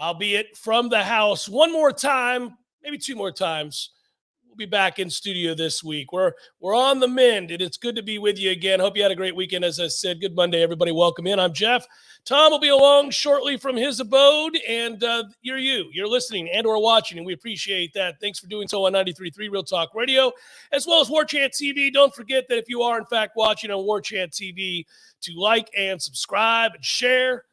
albeit from the house. One more time, maybe two more times. We'll be back in studio this week. We're on the mend, and it's good to be with you again. Hope you had a great weekend. As I said, good Monday, everybody. Welcome in. I'm Jeff. Tom will be along shortly from his abode, and you're listening and or watching, and we appreciate that. Thanks for doing so on 93.3 Real Talk Radio, as well as Warchant TV. Don't forget that if you are, in fact, watching on Warchant TV, to like and subscribe and share.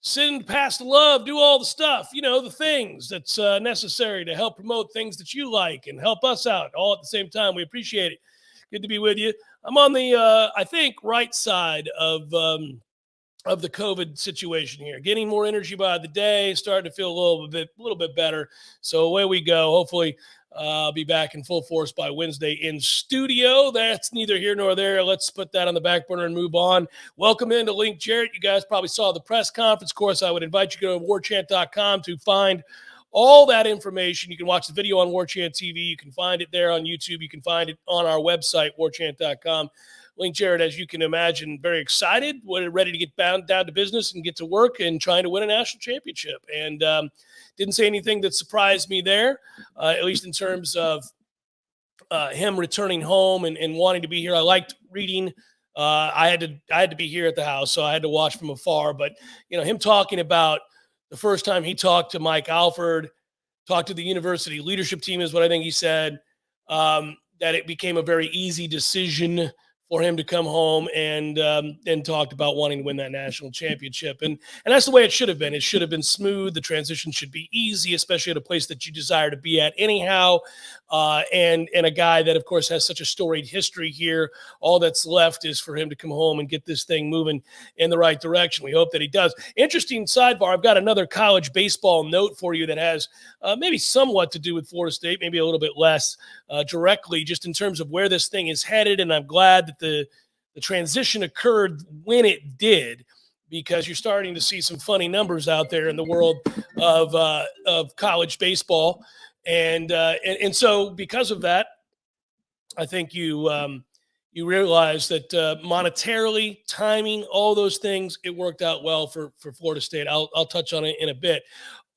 Send past love, do all the stuff, the things that's necessary to help promote things that you like and help us out all at the same time. We appreciate it. Good to be with you. I'm on the, I think, right side of the COVID situation here, getting more energy by the day, starting to feel a little bit better. So away we go. Hopefully I'll be back in full force by Wednesday in studio. That's neither here nor there. Let's put that on the back burner and move on. Welcome into Link Jarrett. You guys probably saw the press conference. Of course, I would invite you to go to warchant.com to find all that information. You can watch the video on Warchant TV. You can find it there on YouTube. You can find it on our website, warchant.com. Link Jarrett, as you can imagine, very excited. We're ready to get down to business and get to work and trying to win a national championship. And didn't say anything that surprised me there, at least in terms of him returning home and wanting to be here. I liked reading. I had to be here at the house, so I had to watch from afar. But him talking about the first time he talked to Mike Alford, talked to the university leadership team, is what I think he said. That it became a very easy decision for him to come home and talked about wanting to win that national championship. And that's the way it should have been. It should have been smooth. The transition should be easy, especially at a place that you desire to be at anyhow. And a guy that, of course, has such a storied history here. All that's left is for him to come home and get this thing moving in the right direction. We hope that he does. Interesting sidebar. I've got another college baseball note for you that has maybe somewhat to do with Florida State, maybe a little bit less directly, just in terms of where this thing is headed. And I'm glad that the transition occurred when it did, because you're starting to see some funny numbers out there in the world of college baseball. And so because of that, I think you realize that monetarily, timing, all those things, it worked out well for Florida State. I'll touch on it in a bit.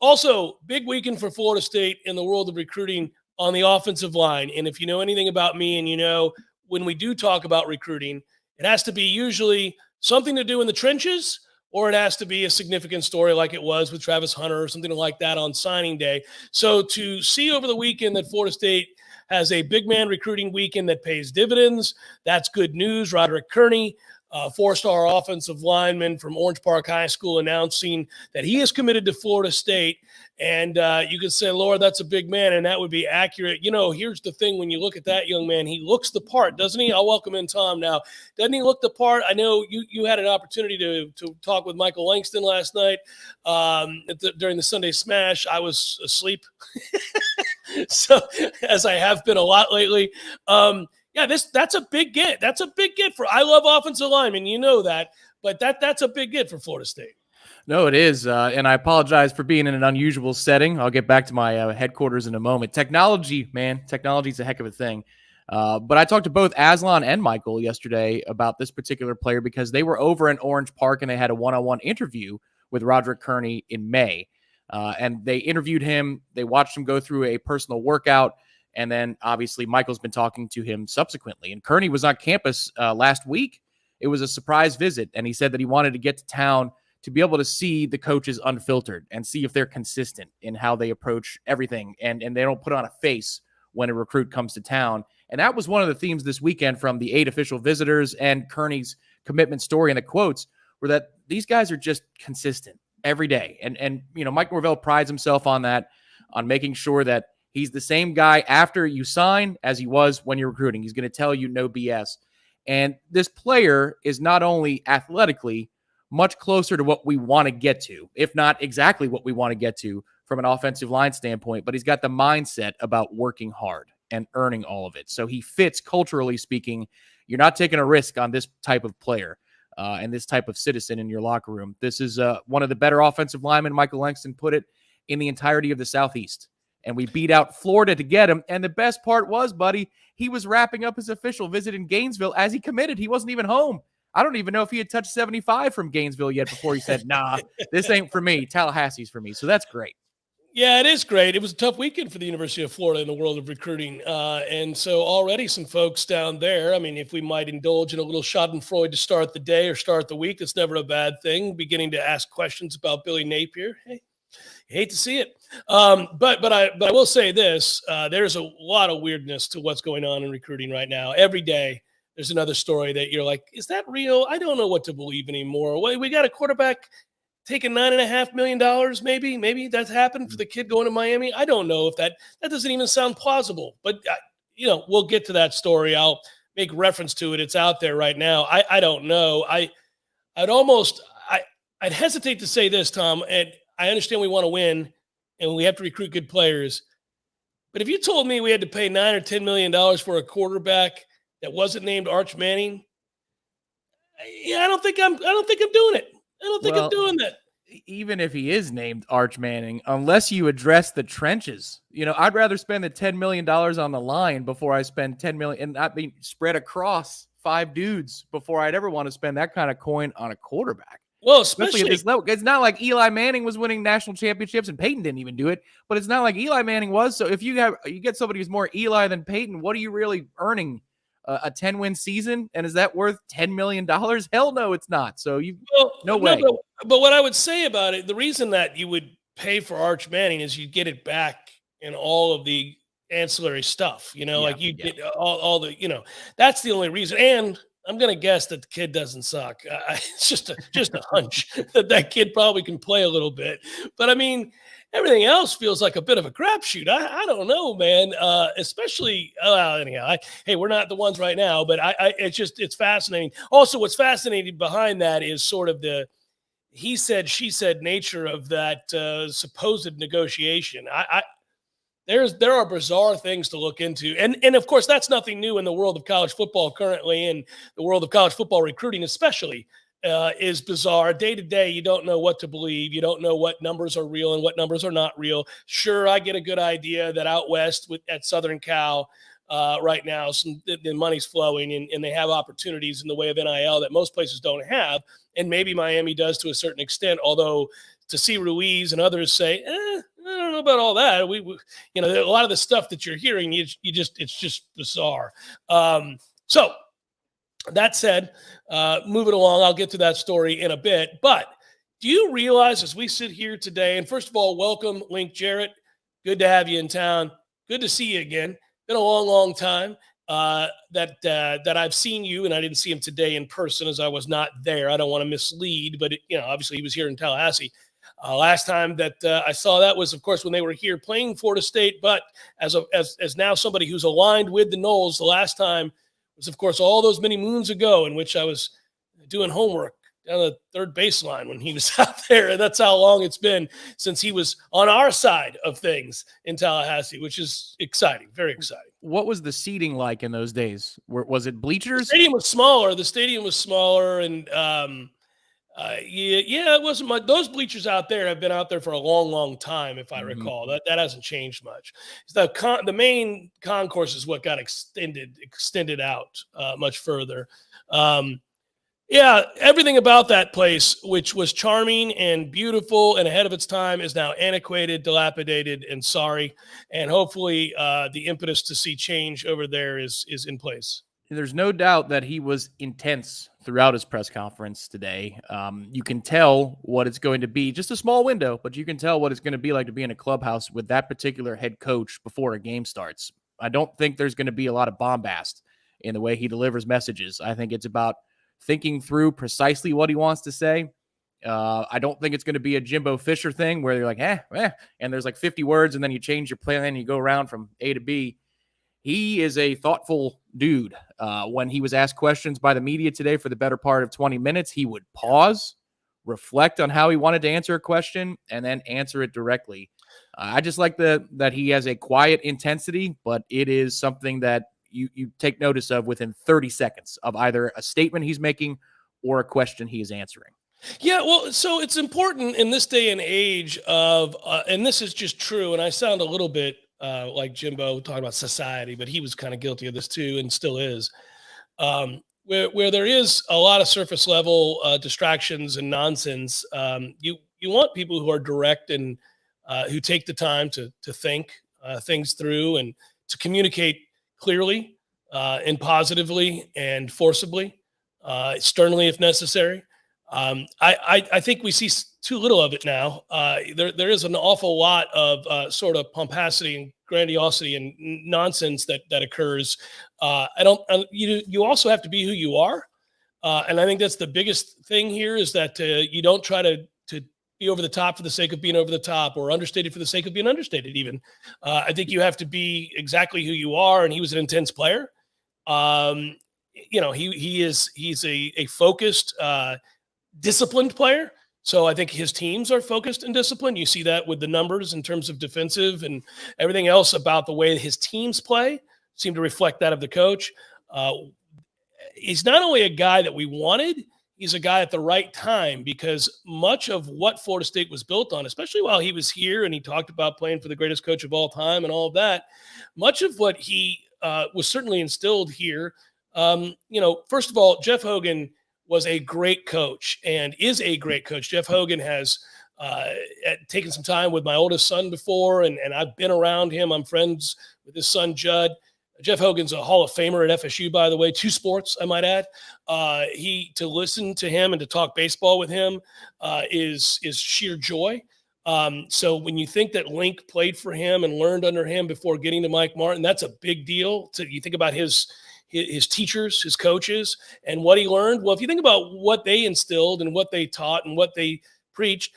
Also, big weekend for Florida State in the world of recruiting on the offensive line. And if you know anything about me, and when we do talk about recruiting, it has to be usually something to do in the trenches, or it has to be a significant story like it was with Travis Hunter or something like that on signing day. So to see over the weekend that Florida State has a big man recruiting weekend that pays dividends, that's good news. Roderick Kearney, four-star offensive lineman from Orange Park High School, announcing that he is committed to Florida State. And you could say, Lord, that's a big man, and that would be accurate. Here's the thing. When you look at that young man, he looks the part, doesn't he? I'll welcome in Tom now. Doesn't he look the part? I know you had an opportunity to talk with Michael Langston last night during the Sunday Smash. I was asleep, so as I have been a lot lately. Yeah, that's a big get. That's a big get for. I love offensive linemen, that, but that's a big get for Florida State. No, it is, and I apologize for being in an unusual setting. I'll get back to my headquarters in a moment. Technology, man, technology is a heck of a thing. But I talked to both Aslan and Michael yesterday about this particular player because they were over in Orange Park and they had a one-on-one interview with Roderick Kearney in May. And they interviewed him. They watched him go through a personal workout. And then, obviously, Michael's been talking to him subsequently. And Kearney was on campus last week. It was a surprise visit. And he said that he wanted to get to town to be able to see the coaches unfiltered and see if they're consistent in how they approach everything. And they don't put on a face when a recruit comes to town. And that was one of the themes this weekend from the 8 official visitors and Kearney's commitment story. And the quotes were that these guys are just consistent every day. And Mike Norvell prides himself on that, on making sure that he's the same guy after you sign as he was when you're recruiting. He's going to tell you no BS. And this player is not only athletically much closer to what we want to get to, if not exactly what we want to get to from an offensive line standpoint, but he's got the mindset about working hard and earning all of it. So he fits, culturally speaking. You're not taking a risk on this type of player and this type of citizen in your locker room. This is one of the better offensive linemen, Michael Langston put it, in the entirety of the Southeast. And we beat out Florida to get him. And the best part was, buddy, he was wrapping up his official visit in Gainesville as he committed. He wasn't even home. I don't even know if he had touched 75 from Gainesville yet before he said, nah, this ain't for me. Tallahassee's for me. So that's great. Yeah, it is great. It was a tough weekend for the University of Florida in the world of recruiting. And so already some folks down there, I mean, if we might indulge in a little schadenfreude to start the day or start the week, that's never a bad thing. Beginning to ask questions about Billy Napier. Hey, hate to see it. But I will say this, there's a lot of weirdness to what's going on in recruiting right now. Every day there's another story that you're like, is that real? I don't know what to believe anymore. We got a quarterback taking $9.5 million, maybe that's happened for the kid going to Miami. I don't know if that doesn't even sound plausible, but we'll get to that story. I'll make reference to it. It's out there right now. I don't know. I'd hesitate to say this, Tom, and I understand we want to win and we have to recruit good players. But if you told me we had to pay $9 or $10 million for a quarterback that wasn't named Arch Manning, I don't think I'm doing it. I don't think I'm doing that. Even if he is named Arch Manning, unless you address the trenches, I'd rather spend the $10 million on the line before I spend $10 million and not be spread across 5 dudes before I'd ever want to spend that kind of coin on a quarterback. Well, especially at this level. It's not like Eli Manning was winning national championships and Peyton didn't even do it, but it's not like Eli Manning was. So if you get somebody who's more Eli than Peyton, what are you really earning? A 10-win season, and is that worth $10 million? Hell no, it's not. So no way. But what I would say about it, the reason that you would pay for Arch Manning is you get it back in all of the ancillary stuff. Get all the. That's the only reason. And I'm gonna guess that the kid doesn't suck. It's just a hunch that kid probably can play a little bit. But I mean, everything else feels like a bit of a crapshoot. I don't know, man. Especially anyhow. Hey, we're not the ones right now, but it's fascinating. Also, what's fascinating behind that is sort of the he said, she said nature of that supposed negotiation. There are bizarre things to look into. And of course, that's nothing new in the world of college football currently, and the world of college football recruiting especially is bizarre. Day to day, you don't know what to believe. You don't know what numbers are real and what numbers are not real. Sure, I get a good idea that out west at Southern Cal right now, the money's flowing and they have opportunities in the way of NIL that most places don't have. And maybe Miami does to a certain extent, although to see Ruiz and others say, I don't know about all that. We a lot of the stuff that you're hearing, it's just bizarre. So that said, moving along, I'll get to that story in a bit. But do you realize as we sit here today, and first of all, welcome, Link Jarrett. Good to have you in town. Good to see you again. Been a long, long time that I've seen you, and I didn't see him today in person as I was not there. I don't want to mislead, but obviously he was here in Tallahassee. Last time that I saw that was, of course, when they were here playing Florida State. But as now somebody who's aligned with the Noles, the last time was, of course, all those many moons ago in which I was doing homework down the third baseline when he was out there. And that's how long it's been since he was on our side of things in Tallahassee, which is exciting, very exciting. What was the seating like in those days? Was it bleachers? The stadium was smaller. And it wasn't much. Those bleachers out there have been out there for a long, long time, if I recall. That hasn't changed much. The main concourse is what got extended out much further. Everything about that place, which was charming and beautiful and ahead of its time, is now antiquated, dilapidated, and sorry. And hopefully the impetus to see change over there is in place. There's no doubt that he was intense throughout his press conference today. You can tell what it's going to be, just a small window, but you can tell what it's going to be like to be in a clubhouse with that particular head coach before a game starts. I don't think there's going to be a lot of bombast in the way he delivers messages. I think it's about thinking through precisely what he wants to say. I don't think it's going to be a Jimbo Fisher thing where you're like, and there's like 50 words and then you change your plan and you go around from A to B. He is a thoughtful dude. When he was asked questions by the media today for the better part of 20 minutes, he would pause, reflect on how he wanted to answer a question, and then answer it directly. I just like that he has a quiet intensity, but it is something that you take notice of within 30 seconds of either a statement he's making or a question he is answering. Yeah, well, so it's important in this day and age of, and this is just true, and I sound a little bit like Jimbo talking about society, but he was kind of guilty of this too and still is. where there is a lot of surface level distractions and nonsense, you want people who are direct and who take the time to think things through and to communicate clearly and positively and forcibly, sternly if necessary. I think we see too little of it now. There is an awful lot of sort of pomposity and grandiosity and nonsense that occurs. You also have to be who you are. And I think that's the biggest thing here is that you don't try to be over the top for the sake of being over the top or understated for the sake of being understated even. I think you have to be exactly who you are. And he was an intense player. He's a focused, disciplined player. So I think his teams are focused and disciplined. You see that with the numbers in terms of defensive and everything else about the way his teams play seem to reflect that of the coach. He's not only a guy that we wanted, he's a guy at the right time because much of what Florida State was built on, especially while he was here and he talked about playing for the greatest coach of all time and all of that, much of what he was certainly instilled here. First of all, Jeff Hogan was a great coach and is a great coach. Jeff Hogan has taken some time with my oldest son before, and I've been around him. I'm friends with his son, Judd. Jeff Hogan's a Hall of Famer at FSU, by the way, 2 sports, I might add. To listen to him and to talk baseball with him is sheer joy. So when you think that Link played for him and learned under him before getting to Mike Martin, that's a big deal. You think about his teachers, his coaches, and what he learned. Well, if you think about what they instilled and what they taught and what they preached,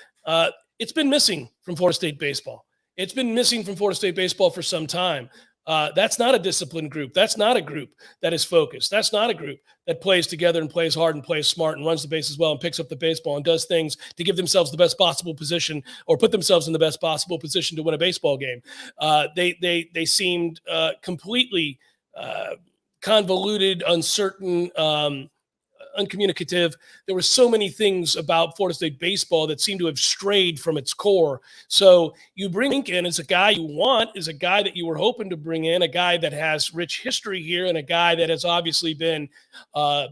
it's been missing from Florida State baseball. It's been missing from Florida State baseball for some time. That's not a disciplined group. That's not a group that is focused. That's not a group that plays together and plays hard and plays smart and runs the bases well and picks up the baseball and does things to give themselves the best possible position or put themselves in the best possible position to win a baseball game. They seemed completely convoluted, uncertain, uncommunicative. There were so many things about Florida State baseball that seemed to have strayed from its core. So you bring Link in as a guy you want, is a guy that you were hoping to bring in, a guy that has rich history here and a guy that has obviously been a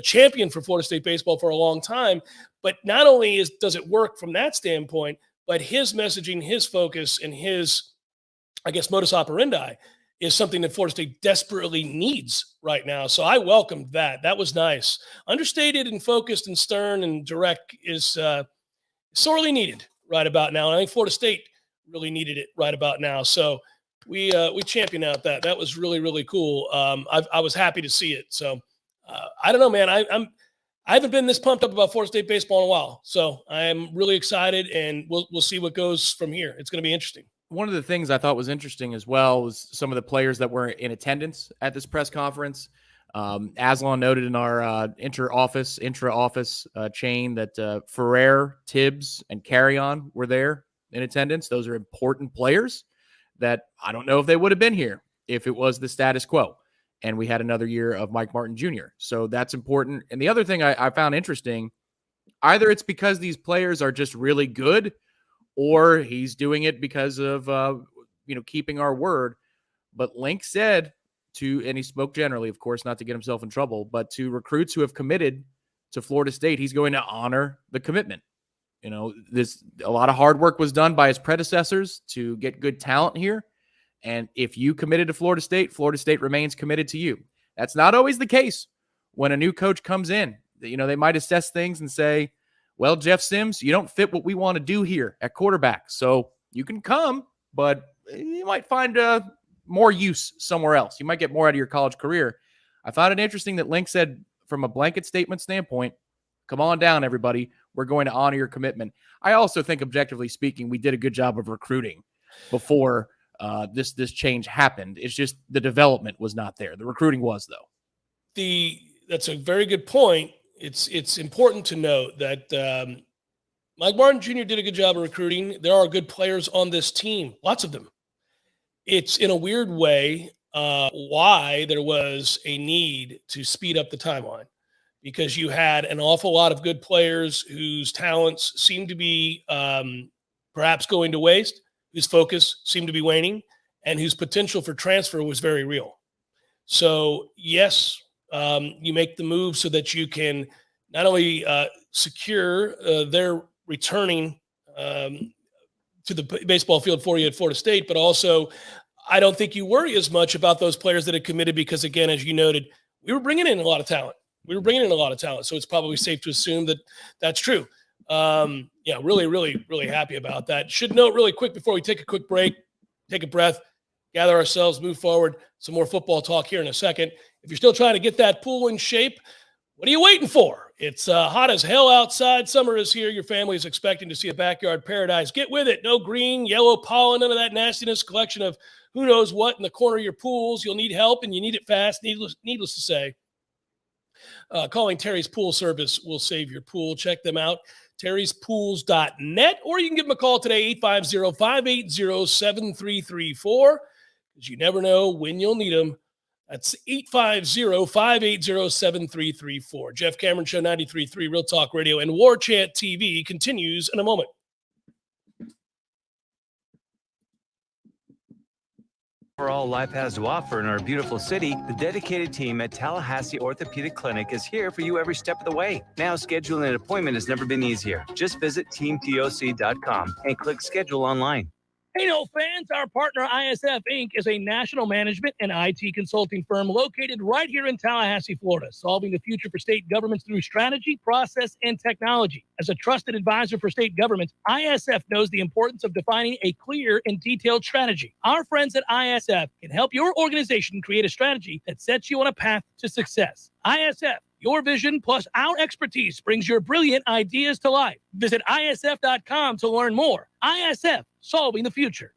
champion for Florida State baseball for a long time. But not only does it work from that standpoint, but his messaging, his focus, and his, modus operandi is something that Florida State desperately needs right now. So I welcomed that. That was nice. Understated and focused and stern and direct is sorely needed right about now. And I think Florida State really needed it right about now. So we championed out that. That was really, really cool. I was happy to see it. So I don't know, man. I haven't been this pumped up about Florida State baseball in a while. So I am really excited, and we'll see what goes from here. It's going to be interesting. One of the things I thought was interesting as well was some of the players that were in attendance at this press conference. Aslan noted in our intra-office chain that Ferrer, Tibbs, and Carrion were there in attendance. Those are important players that I don't know if they would have been here if it was the status quo and we had another year of Mike Martin Jr. So that's important. And the other thing I found interesting, either it's because these players are just really good or he's doing it because of, keeping our word. But Link said and he spoke generally, of course, not to get himself in trouble, but to recruits who have committed to Florida State, he's going to honor the commitment. A lot of hard work was done by his predecessors to get good talent here. And if you committed to Florida State remains committed to you. That's not always the case when a new coach comes in. They might assess things and say, well, Jeff Sims, you don't fit what we want to do here at quarterback. So you can come, but you might find more use somewhere else. You might get more out of your college career. I found it interesting that Link said from a blanket statement standpoint, come on down, everybody. We're going to honor your commitment. I also think, objectively speaking, we did a good job of recruiting before this change happened. It's just the development was not there. The recruiting was, though. That's a very good point. It's important to note that Mike Martin Jr. did a good job of recruiting. There are good players on this team, lots of them. It's in a weird way why there was a need to speed up the timeline, because you had an awful lot of good players whose talents seemed to be perhaps going to waste, whose focus seemed to be waning, and whose potential for transfer was very real. So, yes, you make the move so that you can not only secure their returning to the baseball field for you at Florida State, but also I don't think you worry as much about those players that had committed because, again, as you noted, we were bringing in a lot of talent. So it's probably safe to assume that that's true. Really, really, really happy about that. Should note really quick before we take a quick break, take a breath, gather ourselves, move forward. Some more football talk here in a second. If you're still trying to get that pool in shape, what are you waiting for? It's hot as hell outside. Summer is here. Your family is expecting to see a backyard paradise. Get with it. No green, yellow pollen, none of that nastiness, collection of who knows what in the corner of your pools. You'll need help, and you need it fast, needless to say. Calling Terry's Pool Service will save your pool. Check them out, terryspools.net, or you can give them a call today, 850-580-7334, because you never know when you'll need them. That's 850-580-7334. Jeff Cameron Show, 93.3 Real Talk Radio, and Warchant TV continues in a moment. For all life has to offer in our beautiful city, the dedicated team at Tallahassee Orthopedic Clinic is here for you every step of the way. Now, scheduling an appointment has never been easier. Just visit teamtoc.com and click schedule online. Hey, Noles fans, our partner ISF Inc. is a national management and IT consulting firm located right here in Tallahassee, Florida, solving the future for state governments through strategy, process, and technology. As a trusted advisor for state governments, ISF knows the importance of defining a clear and detailed strategy. Our friends at ISF can help your organization create a strategy that sets you on a path to success. ISF, your vision plus our expertise brings your brilliant ideas to life. Visit ISF.com to learn more. ISF, solving the future.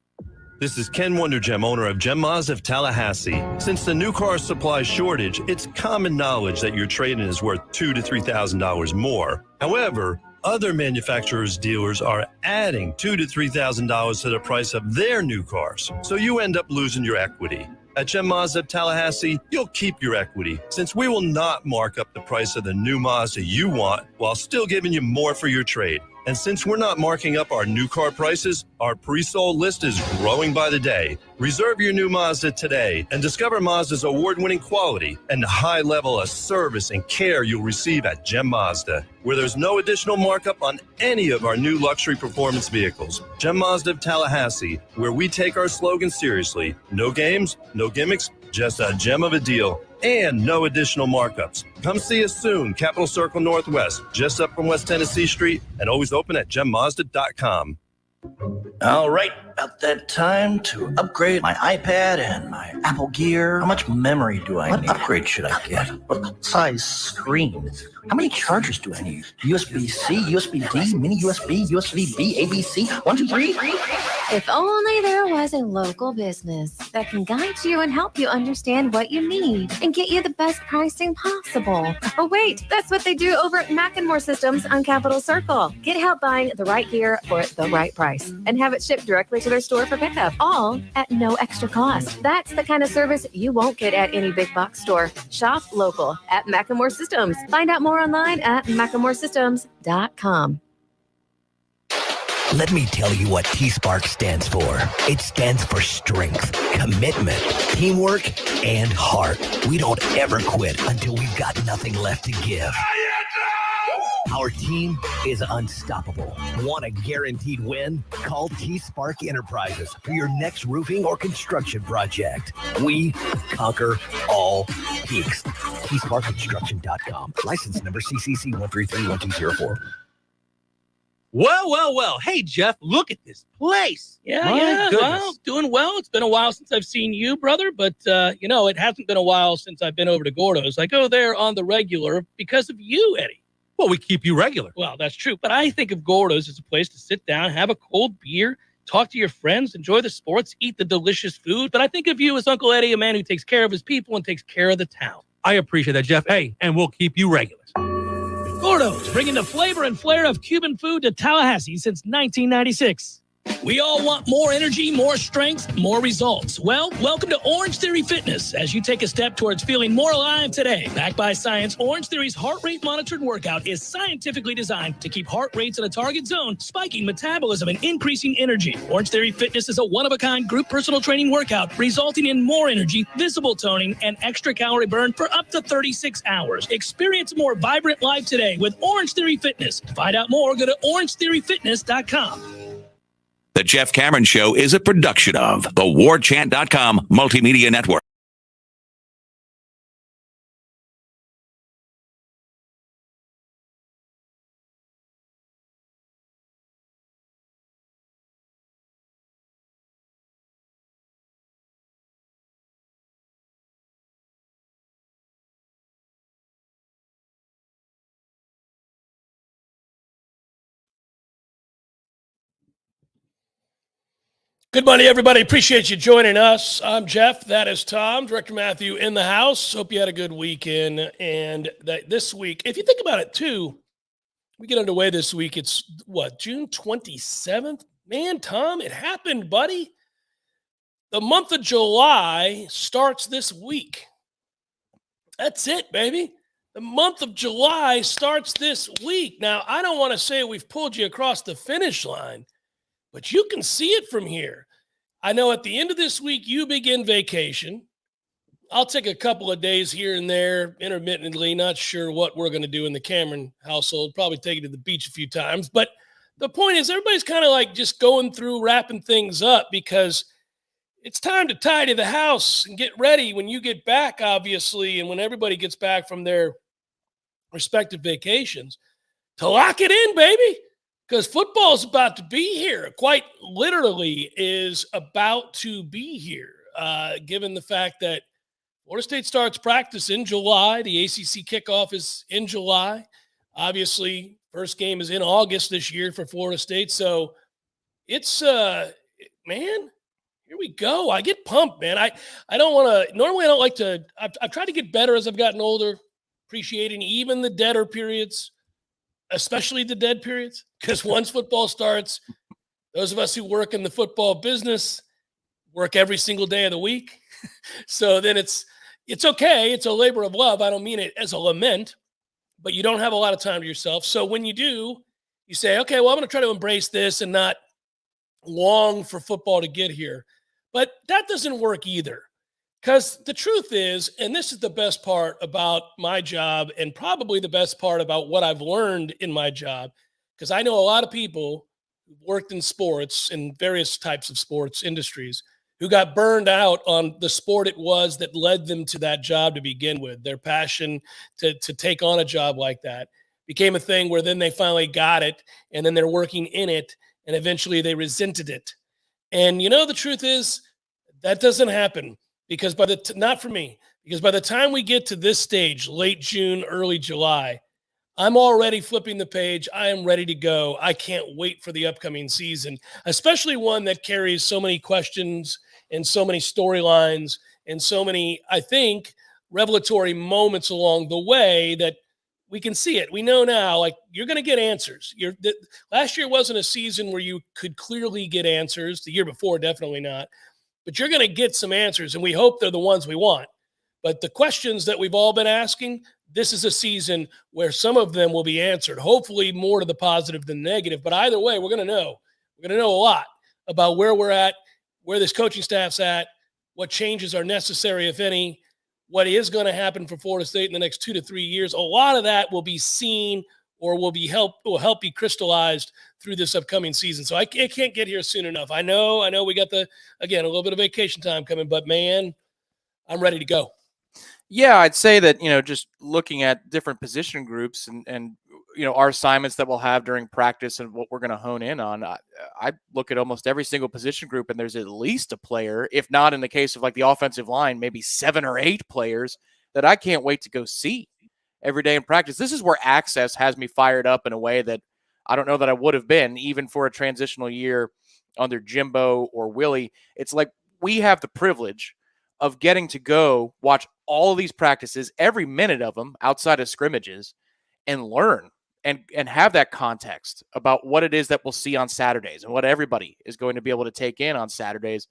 This is Ken Wondergem, owner of Gem Mazda of Tallahassee. Since the new car supply shortage, it's common knowledge that your trade-in is worth $2,000 to $3,000 more. However, other manufacturers' dealers are adding $2,000 to $3,000 to the price of their new cars, so you end up losing your equity. At Gem Mazda of Tallahassee, you'll keep your equity, since we will not mark up the price of the new Mazda you want while still giving you more for your trade. And since we're not marking up our new car prices, our pre-sold list is growing by the day. Reserve your new Mazda today and discover Mazda's award-winning quality and the high level of service and care you'll receive at Gem Mazda, where there's no additional markup on any of our new luxury performance vehicles. Gem Mazda of Tallahassee, where we take our slogan seriously. No games, no gimmicks, just a gem of a deal. And no additional markups. Come see us soon, Capitol Circle Northwest, just up from West Tennessee Street, and always open at gemmazda.com. All right, about that time to upgrade my iPad and my Apple Gear. How much memory do I need? What upgrade should I get? What size screen? How many chargers do I need? USB-C, USB-D, mini USB, USB-B, ABC, 1, 2, 3? If only there was a local business that can guide you and help you understand what you need and get you the best pricing possible. Oh, wait, that's what they do over at Macklemore Systems on Capitol Circle. Get help buying the right gear for the right price and have it shipped directly to their store for pickup, all at no extra cost. That's the kind of service you won't get at any big box store. Shop local at Macklemore Systems. Find out more online at MacklemoreSystems.com. Let me tell you what T-Spark stands for. It stands for strength, commitment, teamwork, and heart. We don't ever quit until we've got nothing left to give. Our team is unstoppable. Want a guaranteed win? Call T-Spark Enterprises for your next roofing or construction project. We conquer all peaks. TSparkConstruction.com. License number CCC 1331204. Well. Hey, Jeff, look at this place. Yeah. Well, doing well. It's been a while since I've seen you, brother, but, it hasn't been a while since I've been over to Gordo's. I go there on the regular because of you, Eddie. Well, we keep you regular. Well, that's true, but I think of Gordo's as a place to sit down, have a cold beer, talk to your friends, enjoy the sports, eat the delicious food. But I think of you as Uncle Eddie, a man who takes care of his people and takes care of the town. I appreciate that, Jeff. Hey, and we'll keep you regular. Gordo's, bringing the flavor and flair of Cuban food to Tallahassee since 1996. We all want more energy, more strength, more results. Well, welcome to Orange Theory Fitness as you take a step towards feeling more alive today. Backed by science, Orange Theory's heart rate monitored workout is scientifically designed to keep heart rates in a target zone, spiking metabolism and increasing energy. Orange Theory Fitness is a one-of-a-kind group personal training workout resulting in more energy, visible toning, and extra calorie burn for up to 36 hours. Experience a more vibrant life today with Orange Theory Fitness. To find out more, go to orangetheoryfitness.com. The Jeff Cameron Show is a production of the Warchant.com Multimedia Network. Good morning, everybody. Appreciate you joining us. I'm Jeff. That is Tom. Director Matthew in the house. Hope you had a good weekend. And that this week, if you think about it too, we get underway this week. It's what, June 27th? Man, Tom, it happened, buddy. The month of July starts this week. That's it, baby. The month of July starts this week. Now, I don't want to say we've pulled you across the finish line, but you can see it from here. I know at the end of this week, you begin vacation. I'll take a couple of days here and there, intermittently, not sure what we're going to do in the Cameron household, probably take it to the beach a few times. But the point is, everybody's kind of like just going through, wrapping things up because it's time to tidy the house and get ready when you get back, obviously, and when everybody gets back from their respective vacations, to lock it in, baby. Because football is about to be here, quite literally is about to be here, given the fact that Florida State starts practice in July. The ACC kickoff is in July. Obviously, first game is in August this year for Florida State. So it's, man, here we go. I get pumped, man. I don't want to – normally I don't like to – I've tried to get better as I've gotten older, appreciating even the deader periods, especially the dead periods, because once football starts, those of us who work in the football business work every single day of the week. So then it's okay. It's a labor of love. I don't mean it as a lament, but you don't have a lot of time to yourself. So when you do, you say, okay, well, I'm going to try to embrace this and not long for football to get here. But that doesn't work either. Because the truth is, and this is the best part about my job and probably the best part about what I've learned in my job, because I know a lot of people who've worked in sports in various types of sports industries who got burned out on the sport it was that led them to that job to begin with. Their passion to take on a job like that became a thing where then they finally got it, and then they're working in it, and eventually they resented it. And you know, the truth is that doesn't happen. Because not for me, because by the time we get to this stage, late June, early July, I'm already flipping the page. I am ready to go. I can't wait for the upcoming season, especially one that carries so many questions and so many storylines and so many, I think, revelatory moments along the way that we can see it. We know now, like, you're going to get answers. Last year wasn't a season where you could clearly get answers. The year before, definitely not. But you're going to get some answers, and we hope they're the ones we want. But the questions that we've all been asking, this is a season where some of them will be answered, hopefully more to the positive than the negative. But either way, we're going to know. We're going to know a lot about where we're at, where this coaching staff's at, what changes are necessary, if any, what is going to happen for Florida State in the next 2 to 3 years. A lot of that will be seen or will help be crystallized through this upcoming season. So it can't get here soon enough. I know we got a little bit of vacation time coming, but man, I'm ready to go. Yeah, I'd say that, just looking at different position groups and our assignments that we'll have during practice and what we're going to hone in on, I look at almost every single position group and there's at least a player, if not in the case of like the offensive line, maybe 7 or 8 players that I can't wait to go see every day in practice. This is where access has me fired up in a way that I don't know that I would have been even for a transitional year under Jimbo or Willie. It's like we have the privilege of getting to go watch all of these practices, every minute of them outside of scrimmages, and learn and have that context about what it is that we'll see on Saturdays and what everybody is going to be able to take in on Saturdays.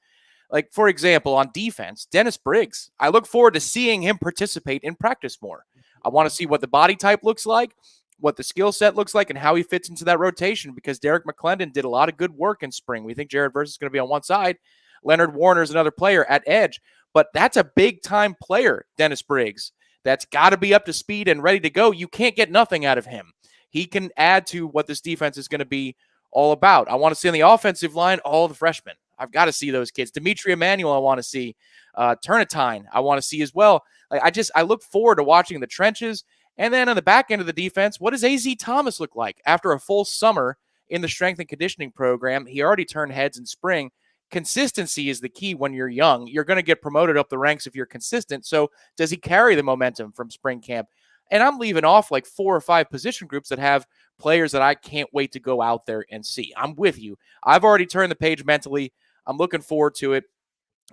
Like, for example, on defense, Dennis Briggs, I look forward to seeing him participate in practice more. I want to see what the body type looks like, what the skill set looks like, and how he fits into that rotation, because Derek McClendon did a lot of good work in spring. We think Jared Verse is going to be on one side. Leonard Warner is another player at edge, but that's a big-time player, Dennis Briggs. That's got to be up to speed and ready to go. You can't get nothing out of him. He can add to what this defense is going to be all about. I want to see on the offensive line all the freshmen. I've got to see those kids. Dimitri Emmanuel, I want to see. Turnitine, I want to see as well. I look forward to watching the trenches. And then on the back end of the defense, what does A.Z. Thomas look like? After a full summer in the strength and conditioning program, he already turned heads in spring. Consistency is the key when you're young. You're going to get promoted up the ranks if you're consistent. So does he carry the momentum from spring camp? And I'm leaving off like 4 or 5 position groups that have players that I can't wait to go out there and see. I'm with you. I've already turned the page mentally. I'm looking forward to it.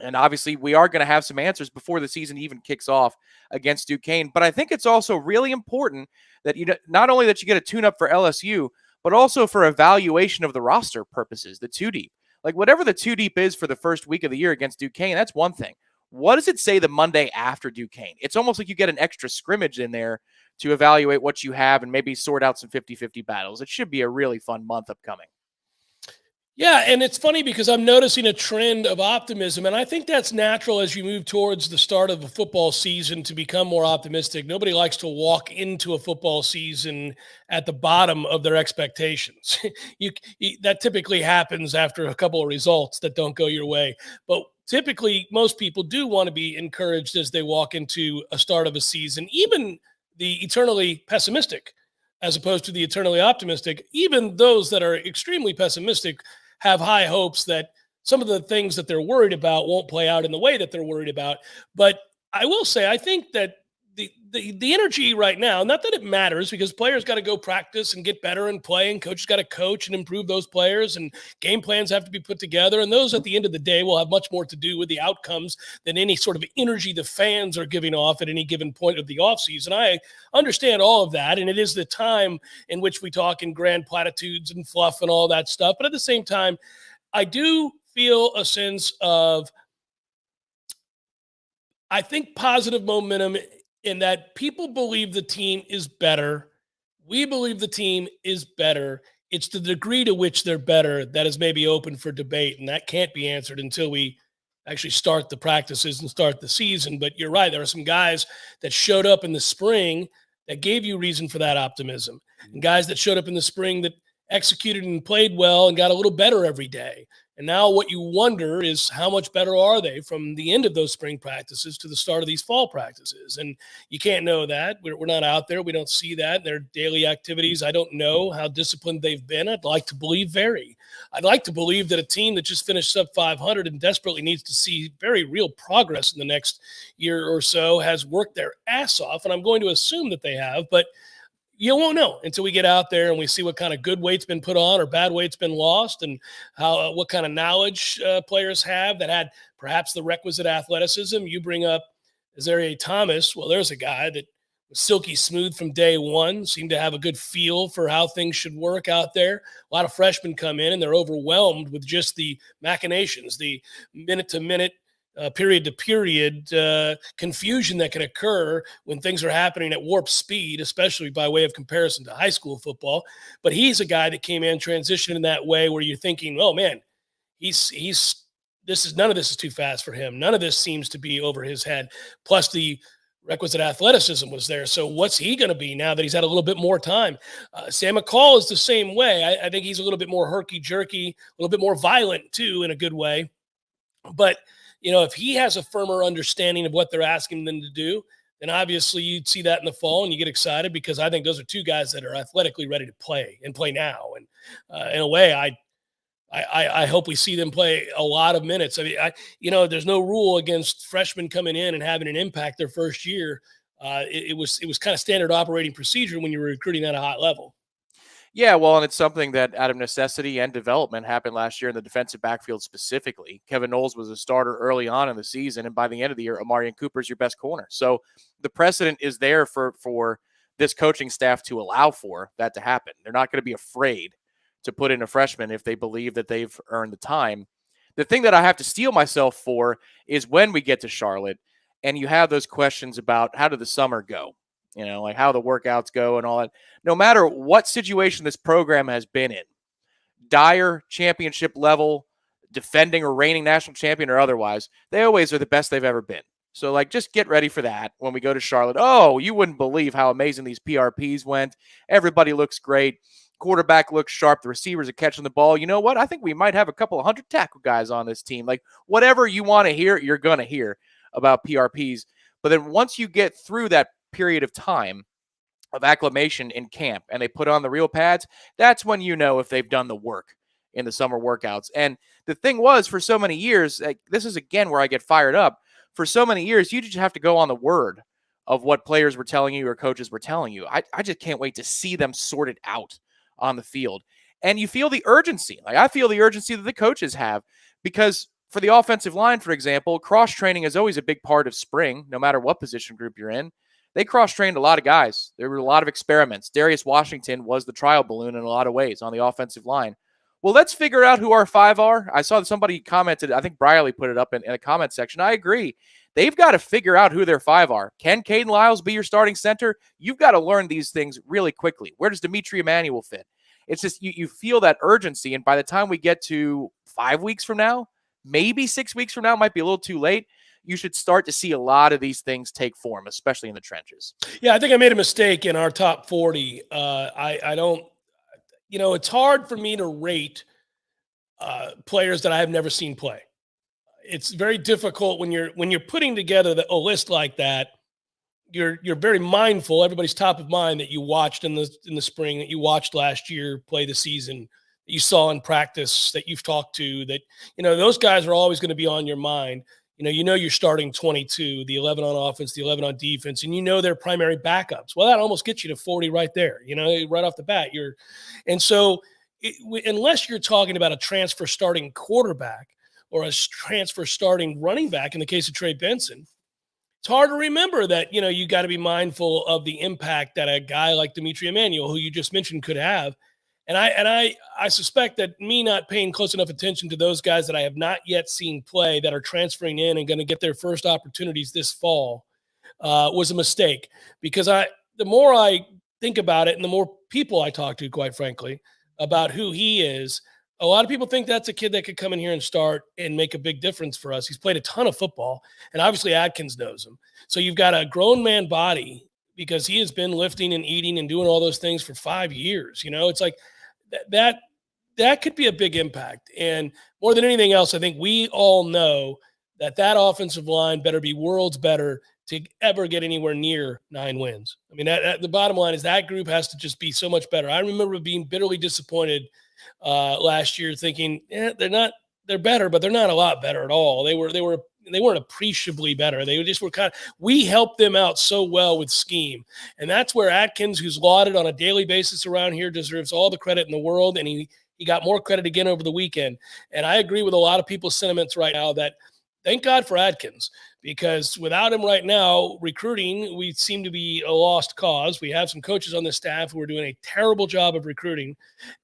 And obviously, we are going to have some answers before the season even kicks off against Duquesne. But I think it's also really important that not only that you get a tune-up for LSU, but also for evaluation of the roster purposes, the 2-deep. Like, whatever the 2-deep is for the first week of the year against Duquesne, that's one thing. What does it say the Monday after Duquesne? It's almost like you get an extra scrimmage in there to evaluate what you have and maybe sort out some 50-50 battles. It should be a really fun month upcoming. Yeah, and it's funny because I'm noticing a trend of optimism, and I think that's natural as you move towards the start of the football season to become more optimistic. Nobody likes to walk into a football season at the bottom of their expectations. That typically happens after a couple of results that don't go your way. But typically, most people do want to be encouraged as they walk into a start of a season, even the eternally pessimistic as opposed to the eternally optimistic. Even those that are extremely pessimistic have high hopes that some of the things that they're worried about won't play out in the way that they're worried about. But I will say, I think that the energy right now, not that it matters because players got to go practice and get better and play, and coaches got to coach and improve those players, and game plans have to be put together. And those at the end of the day will have much more to do with the outcomes than any sort of energy the fans are giving off at any given point of the offseason. I understand all of that. And it is the time in which we talk in grand platitudes and fluff and all that stuff. But at the same time, I do feel a sense of, I think, positive momentum in that people believe the team is better. We believe the team is better. It's the degree to which they're better that is maybe open for debate, and that can't be answered until we actually start the practices and start the season. But you're right. There are some guys that showed up in the spring that gave you reason for that optimism, and guys that showed up in the spring that executed and played well and got a little better every day. And now what you wonder is how much better are they from the end of those spring practices to the start of these fall practices? And you can't know that. We're not out there. We don't see that. Their daily activities, I don't know how disciplined they've been. I'd like to believe very. I'd like to believe that a team that just finished sub 500 and desperately needs to see very real progress in the next year or so has worked their ass off. And I'm going to assume that they have, but you won't know until we get out there and we see what kind of good weight's been put on or bad weight's been lost, and how what kind of knowledge players have that had perhaps the requisite athleticism. You bring up Azaria Thomas. Well, there's a guy that was silky smooth from day one, seemed to have a good feel for how things should work out there. A lot of freshmen come in and they're overwhelmed with just the machinations, the minute-to-minute, period-to-period confusion that can occur when things are happening at warp speed, especially by way of comparison to high school football. But he's a guy that came in, transitioned in that way where you're thinking, oh man, none of this is too fast for him. None of this seems to be over his head. Plus the requisite athleticism was there. So what's he going to be now that he's had a little bit more time? Sam McCall is the same way. I think he's a little bit more herky-jerky, a little bit more violent too, in a good way. But if he has a firmer understanding of what they're asking them to do, then obviously you'd see that in the fall and you get excited, because I think those are two guys that are athletically ready to play and play now. And in a way, I hope we see them play a lot of minutes. I mean, there's no rule against freshmen coming in and having an impact their first year. It was kind of standard operating procedure when you were recruiting at a high level. Yeah, well, and it's something that out of necessity and development happened last year in the defensive backfield specifically. Kevin Noles was a starter early on in the season, and by the end of the year, Amarian Cooper is your best corner. So the precedent is there for this coaching staff to allow for that to happen. They're not going to be afraid to put in a freshman if they believe that they've earned the time. The thing that I have to steel myself for is when we get to Charlotte and you have those questions about how did the summer go, like how the workouts go and all that. No matter what situation this program has been in, dire championship level, defending or reigning national champion or otherwise, they always are the best they've ever been. So, just get ready for that when we go to Charlotte. Oh, you wouldn't believe how amazing these PRPs went. Everybody looks great. Quarterback looks sharp. The receivers are catching the ball. You know what? I think we might have a couple of 100 tackle guys on this team. Whatever you want to hear, you're going to hear about PRPs. But then once you get through that period of time of acclimation in camp and they put on the real pads, that's when you know if they've done the work in the summer workouts. And the thing was, for so many years, this is again where I get fired up. For so many years, you just have to go on the word of what players were telling you or coaches were telling you. I just can't wait to see them sorted out on the field. And you feel the urgency. I feel the urgency that the coaches have, because for the offensive line, for example, cross-training is always a big part of spring, no matter what position group you're in. They cross-trained a lot of guys. There were a lot of experiments. Darius Washington was the trial balloon in a lot of ways on the offensive line. Well, let's figure out who our 5 are. I saw somebody commented, I think Briley put it up in a comment section. I agree. They've got to figure out who their 5 are. Can Caden Lyles be your starting center? You've got to learn these things really quickly. Where does Dimitri Emmanuel fit? It's just you feel that urgency, and by the time we get to 5 weeks from now, maybe 6 weeks from now, might be a little too late, you should start to see a lot of these things take form, especially in the trenches. Yeah, I think I made a mistake in our top 40. I don't – it's hard for me to rate players that I have never seen play. It's very difficult when you're putting together a list like that. You're very mindful. Everybody's top of mind that you watched in the spring, that you watched last year play the season, that you saw in practice, that you've talked to. That those guys are always going to be on your mind. You're starting 22, the 11 on offense, the 11 on defense, and their primary backups. Well, that almost gets you to 40 right there. Right off the bat, unless you're talking about a transfer starting quarterback or a transfer starting running back in the case of Trey Benson, it's hard to remember that, you got to be mindful of the impact that a guy like Dimitri Emmanuel, who you just mentioned, could have. And I suspect that me not paying close enough attention to those guys that I have not yet seen play that are transferring in and going to get their first opportunities this fall was a mistake, because the more I think about it and the more people I talk to, quite frankly, about who he is, a lot of people think that's a kid that could come in here and start and make a big difference for us. He's played a ton of football, and obviously Adkins knows him. So you've got a grown man body, because he has been lifting and eating and doing all those things for 5 years. It's like that could be a big impact. And more than anything else, I think we all know that offensive line better be worlds better to ever get anywhere near 9 wins. I mean, the bottom line is that group has to just be so much better. I remember being bitterly disappointed last year, thinking they're better, but they're not a lot better at all. They weren't appreciably better. They just were we helped them out so well with scheme. And that's where Adkins, who's lauded on a daily basis around here, deserves all the credit in the world. And he got more credit again over the weekend. And I agree with a lot of people's sentiments right now that thank God for Adkins, because without him right now, recruiting, we seem to be a lost cause. We have some coaches on the staff who are doing a terrible job of recruiting,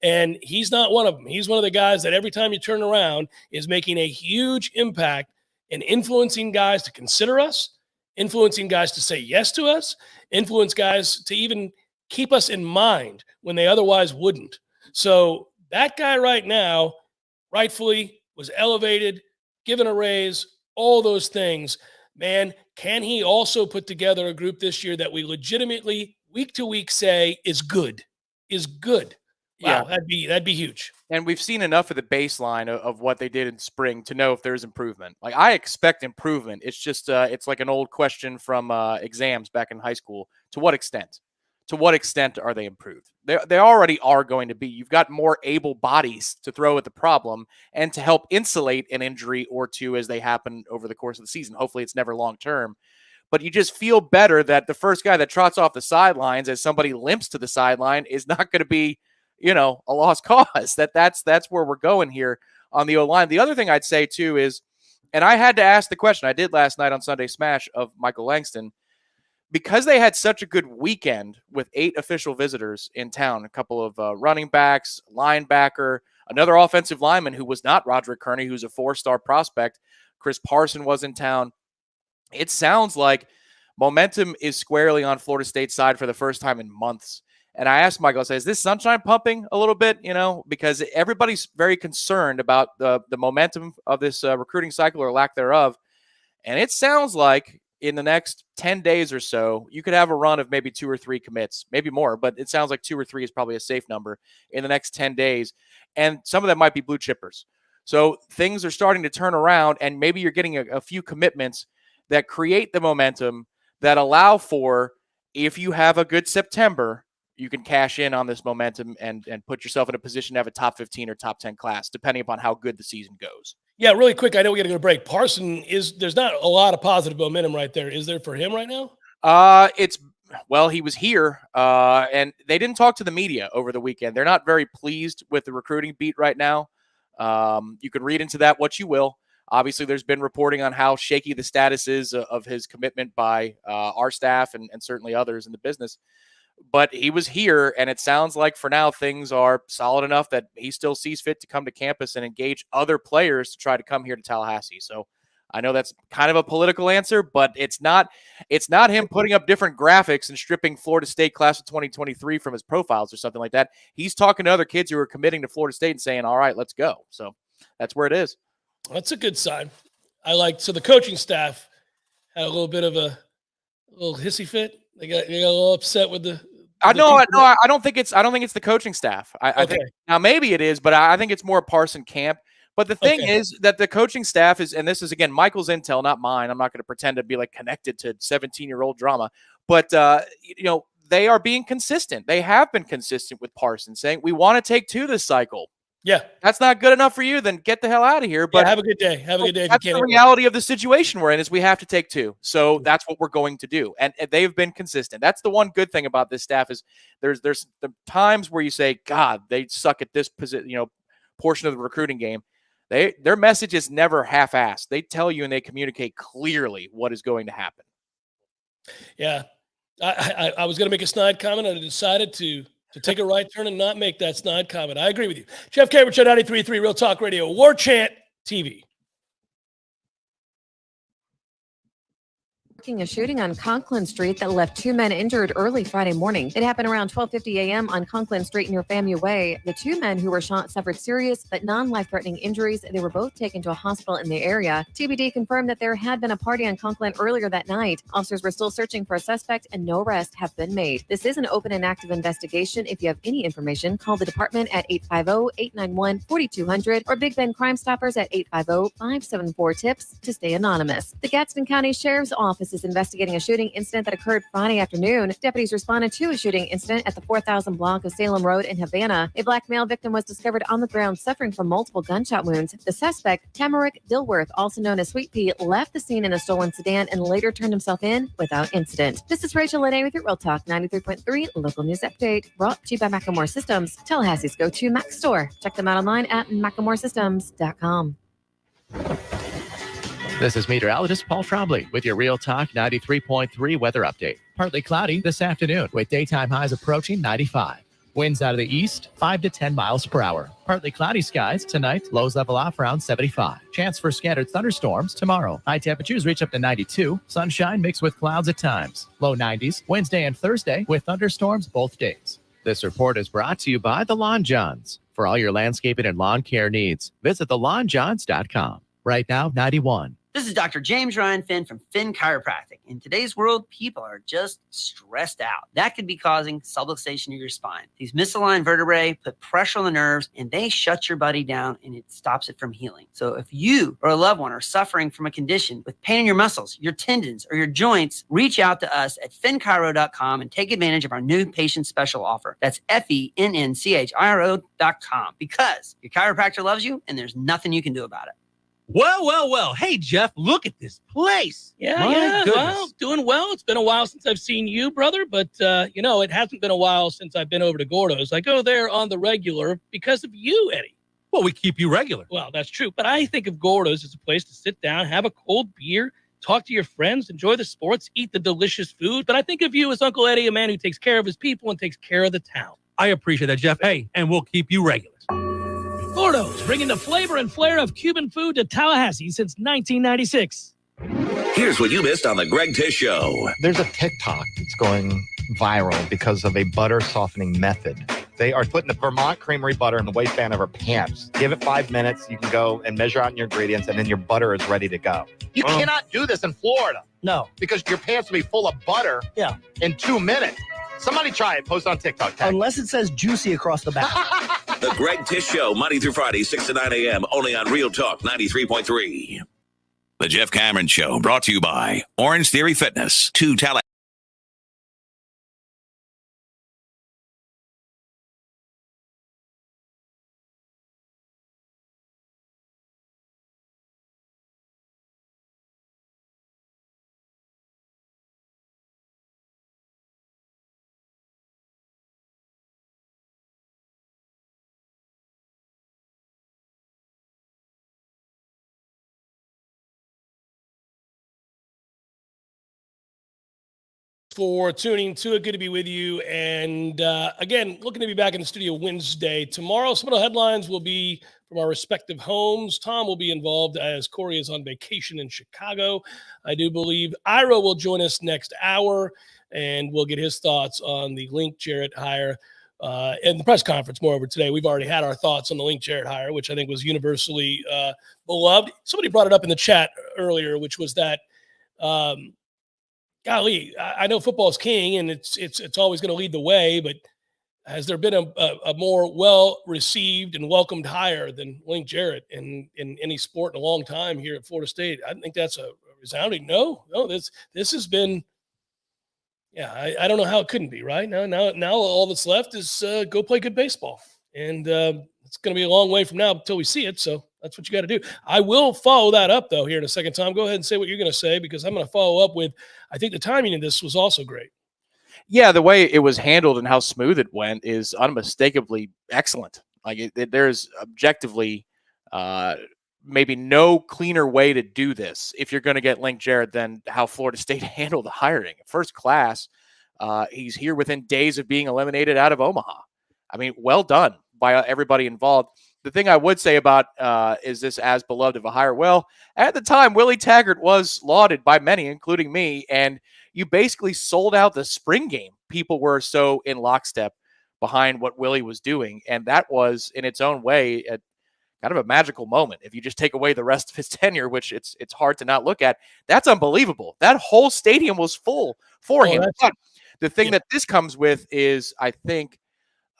and he's not one of them. He's one of the guys that every time you turn around is making a huge impact in influencing guys to consider us, influencing guys to say yes to us, influence guys to even keep us in mind when they otherwise wouldn't. So that guy right now, rightfully, was elevated, given a raise, all those things. Man, can he also put together a group this year that we legitimately, week to week, say is good? Wow, yeah. that'd be huge. And we've seen enough of the baseline of what they did in spring to know if there's improvement. I expect improvement. It's just it's like an old question from exams back in high school. To what extent? To what extent are they improved? They already are going to be. You've got more able bodies to throw at the problem and to help insulate an injury or two as they happen over the course of the season. Hopefully it's never long term. But you just feel better that the first guy that trots off the sidelines as somebody limps to the sideline is not going to be, a lost cause. That's where we're going here on the O-line. The other thing I'd say, too, is, and I had to ask the question, I did last night on Sunday Smash, of Michael Langston, because they had such a good weekend with 8 official visitors in town, a couple of running backs, linebacker, another offensive lineman who was not Roderick Kearney, who's a 4-star prospect. Chris Parson was in town. It sounds like momentum is squarely on Florida State's side for the first time in months. And I asked Michael, I said, is this sunshine pumping a little bit? Because everybody's very concerned about the momentum of this recruiting cycle or lack thereof. And it sounds like in the next 10 days or so, you could have a run of maybe 2 or 3 commits, maybe more, but it sounds like 2 or 3 is probably a safe number in the next 10 days. And some of them might be blue chippers. So things are starting to turn around, and maybe you're getting a few commitments that create the momentum that allow for, if you have a good September, you can cash in on this momentum and put yourself in a position to have a top 15 or top 10 class, depending upon how good the season goes. Yeah, really quick. I know we got to go to break. Parson there's not a lot of positive momentum right there. Is there for him right now? He was here, and they didn't talk to the media over the weekend. They're not very pleased with the recruiting beat right now. You can read into that what you will. Obviously, there's been reporting on how shaky the status is of his commitment by our staff and certainly others in the business. But he was here, and it sounds like for now things are solid enough that he still sees fit to come to campus and engage other players to try to come here to Tallahassee. So I know that's kind of a political answer, but it's not him putting up different graphics and stripping Florida State class of 2023 from his profiles or something like that. He's talking to other kids who are committing to Florida State and saying, all right, let's go. So that's where it is. That's a good sign. So the coaching staff had a little bit of a little hissy fit. They got a little upset with the. I don't think it's the coaching staff. I think now maybe it is, but I think it's more Parson camp. But the thing is that the coaching staff is, and this is again Michael's intel, not mine. I'm not going to pretend to be like connected to 17-year-old drama, but they are being consistent. They have been consistent with Parson, saying we want to take 2 this cycle. Yeah, that's not good enough for you. Then get the hell out of here. But have a good day. Have a good day. That's the reality of the situation we're in is we have to take 2. So that's what we're going to do. And they've been consistent. That's the one good thing about this staff is there's the times where you say, God, they suck at this portion of the recruiting game. Their message is never half-assed. They tell you and they communicate clearly what is going to happen. Yeah. I was going to make a snide comment. I decided to take a right turn and not make that snide comment. I agree with you. Jeff Cameron Show, 93.3 Real Talk Radio, Warchant TV. A shooting on Conklin Street that left 2 men injured early Friday morning. It happened around 12:50 a.m. on Conklin Street near FAMU Way. The 2 men who were shot suffered serious but non-life-threatening injuries. They were both taken to a hospital in the area. TBD confirmed that there had been a party on Conklin earlier that night. Officers were still searching for a suspect and no arrests have been made. This is an open and active investigation. If you have any information, call the department at 850-891-4200 or Big Bend Crime Stoppers at 850-574-TIPS to stay anonymous. The Gadsden County Sheriff's Office is investigating a shooting incident that occurred Friday afternoon. Deputies responded to a shooting incident at the 4000 block of Salem Road in Havana. A black male victim was discovered on the ground suffering from multiple gunshot wounds. The suspect, Tamarick Dilworth, also known as Sweet Pea, left the scene in a stolen sedan and later turned himself in without incident. This is Rachel Lene with your Real Talk 93.3 Local News Update, brought to you by Macklemore Systems, Tallahassee's go-to Mac store. Check them out online at MacklemoreSystems.com. This is meteorologist Paul Trombley with your Real Talk 93.3 weather update. Partly cloudy this afternoon with daytime highs approaching 95. Winds out of the east, 5 to 10 miles per hour. Partly cloudy skies tonight, lows level off around 75. Chance for scattered thunderstorms tomorrow. High temperatures reach up to 92. Sunshine mixed with clouds at times. Low 90s Wednesday and Thursday with thunderstorms both days. This report is brought to you by the Lawn Johns. For all your landscaping and lawn care needs, visit thelawnjohns.com. Right now, 91. This is Dr. James Ryan Finn from Finn Chiropractic. In today's world, people are just stressed out. That could be causing subluxation of your spine. These misaligned vertebrae put pressure on the nerves and they shut your body down and it stops it from healing. So if you or a loved one are suffering from a condition with pain in your muscles, your tendons, or your joints, reach out to us at finnchiro.com and take advantage of our new patient special offer. That's FENNCHIRO.com, because your chiropractor loves you and there's nothing you can do about it. Well. Hey, Jeff, look at this place. Yeah. Well, doing well. It's been a while since I've seen you, brother, but, it hasn't been a while since I've been over to Gordo's. I go there on the regular because of you, Eddie. Well, we keep you regular. Well, that's true, but I think of Gordo's as a place to sit down, have a cold beer, talk to your friends, enjoy the sports, eat the delicious food. But I think of you as Uncle Eddie, a man who takes care of his people and takes care of the town. I appreciate that, Jeff. Hey, and we'll keep you regular. Gordo's, bringing the flavor and flair of Cuban food to Tallahassee since 1996. Here's what you missed on the Greg Tish Show. There's a TikTok that's going viral because of a butter softening method. They are putting the Vermont Creamery butter in the waistband of her pants. Give it 5 minutes. You can go and measure out your ingredients, and then your butter is ready to go. You cannot do this in Florida. No. Because your pants will be full of butter in 2 minutes. Somebody try it. Post on TikTok. Unless it says juicy across the back. The Greg Tish Show, Monday through Friday, 6 to 9 a.m., only on Real Talk 93.3. The Jeff Cameron Show, brought to you by Orange Theory Fitness, 2 Tallahassee. For tuning to it. Good to be with you. And again, looking to be back in the studio Wednesday. Tomorrow, some of the headlines will be from our respective homes. Tom will be involved as Corey is on vacation in Chicago. I do believe Ira will join us next hour, and we'll get his thoughts on the Link Jarrett hire and the press conference. Moreover, today, we've already had our thoughts on the Link Jarrett hire, which I think was universally beloved. Somebody brought it up in the chat earlier, which was that golly, I know football's king, and it's always going to lead the way. But has there been a more well-received and welcomed hire than Link Jarrett in any sport in a long time here at Florida State? I think that's a resounding no. No, this has been. Yeah, I don't know how it couldn't be, right? Now all that's left is go play good baseball, and it's going to be a long way from now until we see it. So that's what you got to do. I will follow that up, though, here in a second. Tom, go ahead and say what you're going to say, because I'm going to follow up with, I think the timing of this was also great. Yeah, the way it was handled and how smooth it went is unmistakably excellent. Like there's objectively maybe no cleaner way to do this if you're going to get Link Jarrett than how Florida State handled the hiring. First class, he's here within days of being eliminated out of Omaha. I mean, well done by everybody involved. The thing I would say about is this as beloved of a hire? Well, at the time, Willie Taggart was lauded by many, including me, and you basically sold out the spring game. People were so in lockstep behind what Willie was doing, and that was, in its own way, kind of a magical moment. If you just take away the rest of his tenure, which it's hard to not look at, that's unbelievable. That whole stadium was full for him. But the thing that this comes with is, I think,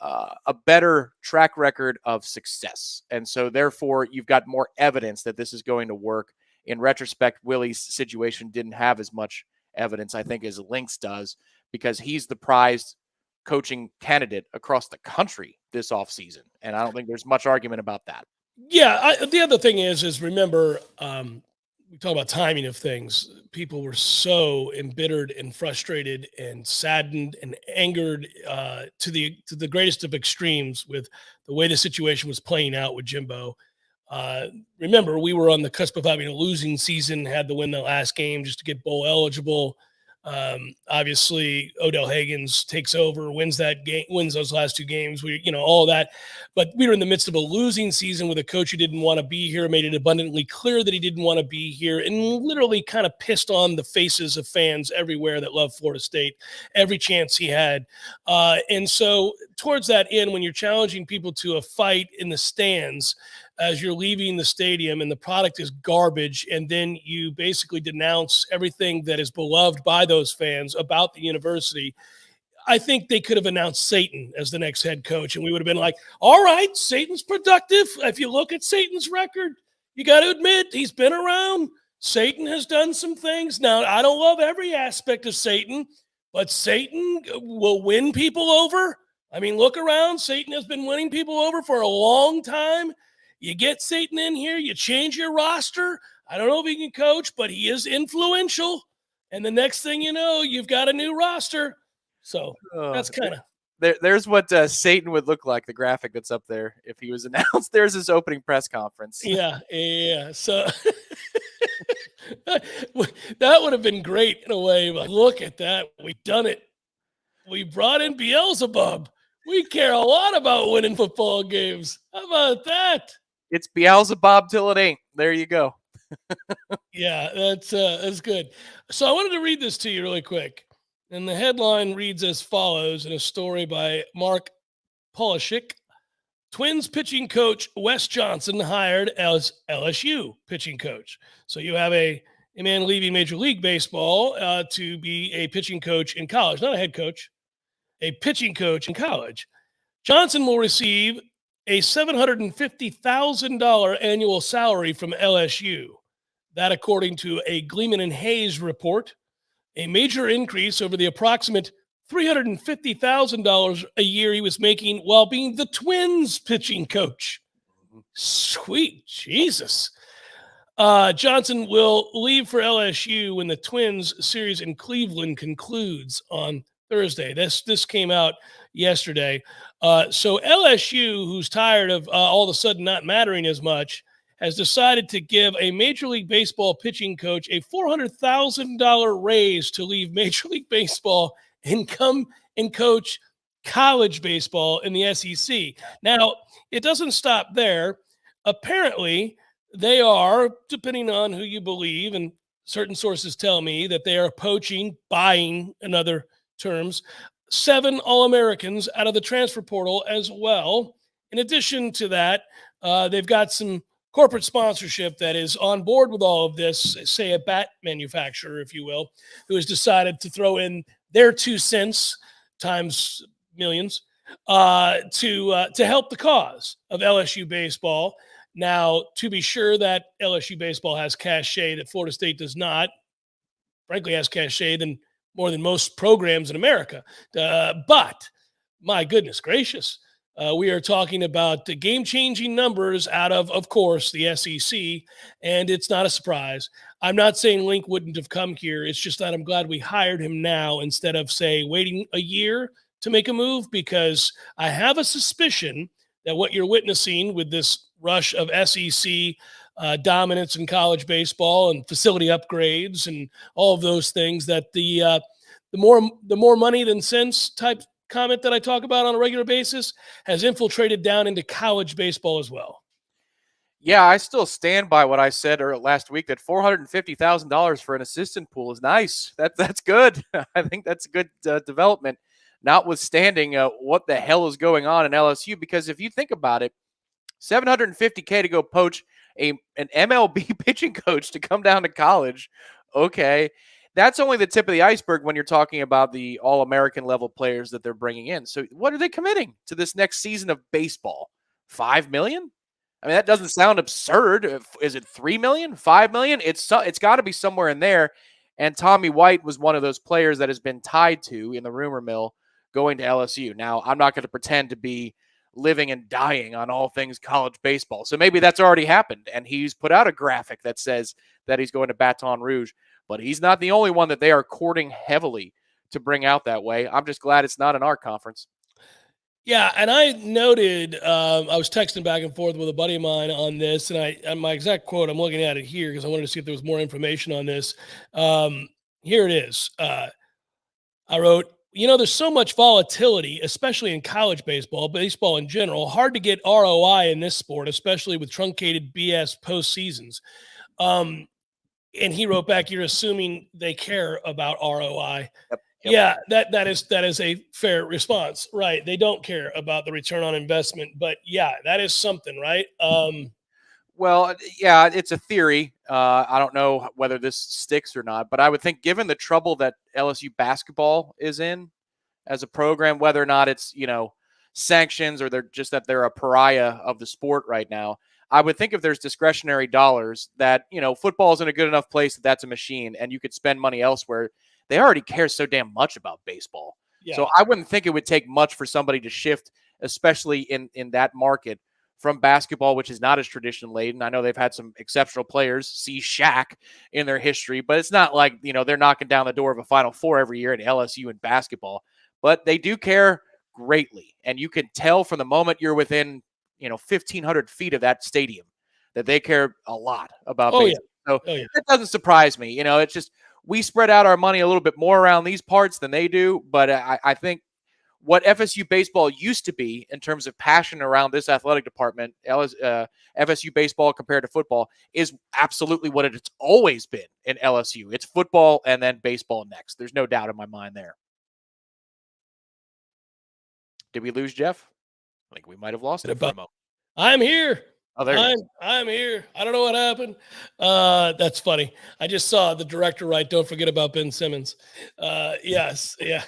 a better track record of success. And so therefore you've got more evidence that this is going to work. In retrospect, Willie's situation didn't have as much evidence, I think, as Link's does, because he's the prized coaching candidate across the country this offseason. And I don't think there's much argument about that. Yeah. The other thing is remember, we talk about timing of things. People were so embittered and frustrated and saddened and angered to the greatest of extremes with the way the situation was playing out with Jimbo. Remember, we were on the cusp of having a losing season, had to win the last game just to get bowl eligible. Obviously, Odell Higgins takes over, wins that game, wins those last two games. All of that. But we were in the midst of a losing season with a coach who didn't want to be here, made it abundantly clear that he didn't want to be here, and literally kind of pissed on the faces of fans everywhere that love Florida State every chance he had. And so towards that end, when you're challenging people to a fight in the stands as you're leaving the stadium and the product is garbage, and then you basically denounce everything that is beloved by those fans about the university, I think they could have announced Satan as the next head coach, and we would have been like, all right, Satan's productive. If you look at Satan's record, you got to admit he's been around. Satan has done some things. Now, I don't love every aspect of Satan, but Satan will win people over. I mean, look around. Satan has been winning people over for a long time. You get Satan in here, you change your roster. I don't know if he can coach, but he is influential. And the next thing you know, you've got a new roster. So that's kind of. There's what Satan would look like, the graphic that's up there, if he was announced. There's his opening press conference. Yeah. So That would have been great in a way. But look at that. We've done it. We brought in Beelzebub. We care a lot about winning football games. How about that? It's Beelzebub till it ain't. There you go. Yeah, that's good. So I wanted to read this to you really quick. And the headline reads as follows in a story by Mark Polishik. Twins pitching coach Wes Johnson hired as LSU pitching coach. So you have a man leaving Major League Baseball to be a pitching coach in college, not a head coach, a pitching coach in college. Johnson will receive a $750,000 annual salary from LSU. That, according to a Gleeman and Hayes report, a major increase over the approximate $350,000 a year he was making while being the Twins pitching coach. Sweet Jesus. Johnson will leave for LSU when the Twins series in Cleveland concludes on Thursday. This came out yesterday. So LSU, who's tired of all of a sudden not mattering as much, has decided to give a Major League Baseball pitching coach a $400,000 raise to leave Major League Baseball and come and coach college baseball in the SEC. Now, it doesn't stop there. Apparently, they are, depending on who you believe, and certain sources tell me that they are buying, in other terms, 7 All-Americans out of the transfer portal as well. In addition to that, they've got some corporate sponsorship that is on board with all of this, say a bat manufacturer, if you will, who has decided to throw in their 2 cents times millions to help the cause of LSU baseball. Now, to be sure that LSU baseball has cachet that Florida State does not, frankly, has cachet more than most programs in America. But my goodness gracious, we are talking about the game-changing numbers out of course, the SEC, and it's not a surprise. I'm not saying Link wouldn't have come here. It's just that I'm glad we hired him now instead of, say, waiting a year to make a move, because I have a suspicion that what you're witnessing with this rush of SEC dominance in college baseball and facility upgrades and all of those things, that the more money than sense type comment that I talk about on a regular basis has infiltrated down into college baseball as well. Yeah, I still stand by what I said last week, that $450,000 for an assistant pool is nice. That's good. I think that's a good development, notwithstanding what the hell is going on in LSU. Because if you think about it, $750K to go poach an MLB pitching coach to come down to college, okay. That's only the tip of the iceberg when you're talking about the all-American level players that they're bringing in. So what are they committing to this next season of baseball? $5 million? I mean, that doesn't sound absurd. Is it $3 million? $5 million? It's got to be somewhere in there. And Tommy White was one of those players that has been tied to, in the rumor mill, going to LSU. Now, I'm not going to pretend to be living and dying on all things college baseball. So maybe that's already happened, and he's put out a graphic that says that he's going to Baton Rouge. But he's not the only one that they are courting heavily to bring out that way. I'm just glad it's not in our conference. Yeah, and I noted, I was texting back and forth with a buddy of mine on this, and my exact quote, I'm looking at it here because I wanted to see if there was more information on this. Here it is. I wrote, there's so much volatility, especially in college baseball in general. Hard to get ROI in this sport, especially with truncated BS postseasons. And he wrote back, you're assuming they care about ROI. Yep. Yeah, that is a fair response. Right. They don't care about the return on investment, but yeah, that is something, right? Well, yeah, it's a theory. I don't know whether this sticks or not, but I would think, given the trouble that LSU basketball is in as a program, whether or not it's, sanctions or they're a pariah of the sport right now, I would think if there's discretionary dollars that, football is in a good enough place that that's a machine and you could spend money elsewhere. They already care so damn much about baseball. Yeah. So I wouldn't think it would take much for somebody to shift, especially in that market, from basketball, which is not as tradition laden. I know they've had some exceptional players, see Shaq, in their history, but it's not like, they're knocking down the door of a Final Four every year at LSU in basketball. But they do care greatly. And you can tell from the moment you're within 1,500 feet of that stadium that they care a lot about baseball. So that doesn't surprise me. You know, it's just we spread out our money a little bit more around these parts than they do. But I think what FSU baseball used to be in terms of passion around this athletic department, FSU baseball compared to football, is absolutely what it's always been in LSU. It's football and then baseball next. There's no doubt in my mind there. Did we lose Jeff? I think we might have lost him for a moment. I'm here. Oh, there he is. I'm here. I don't know what happened. That's funny. I just saw the director write, "Don't forget about Ben Simmons." Yes. Yeah.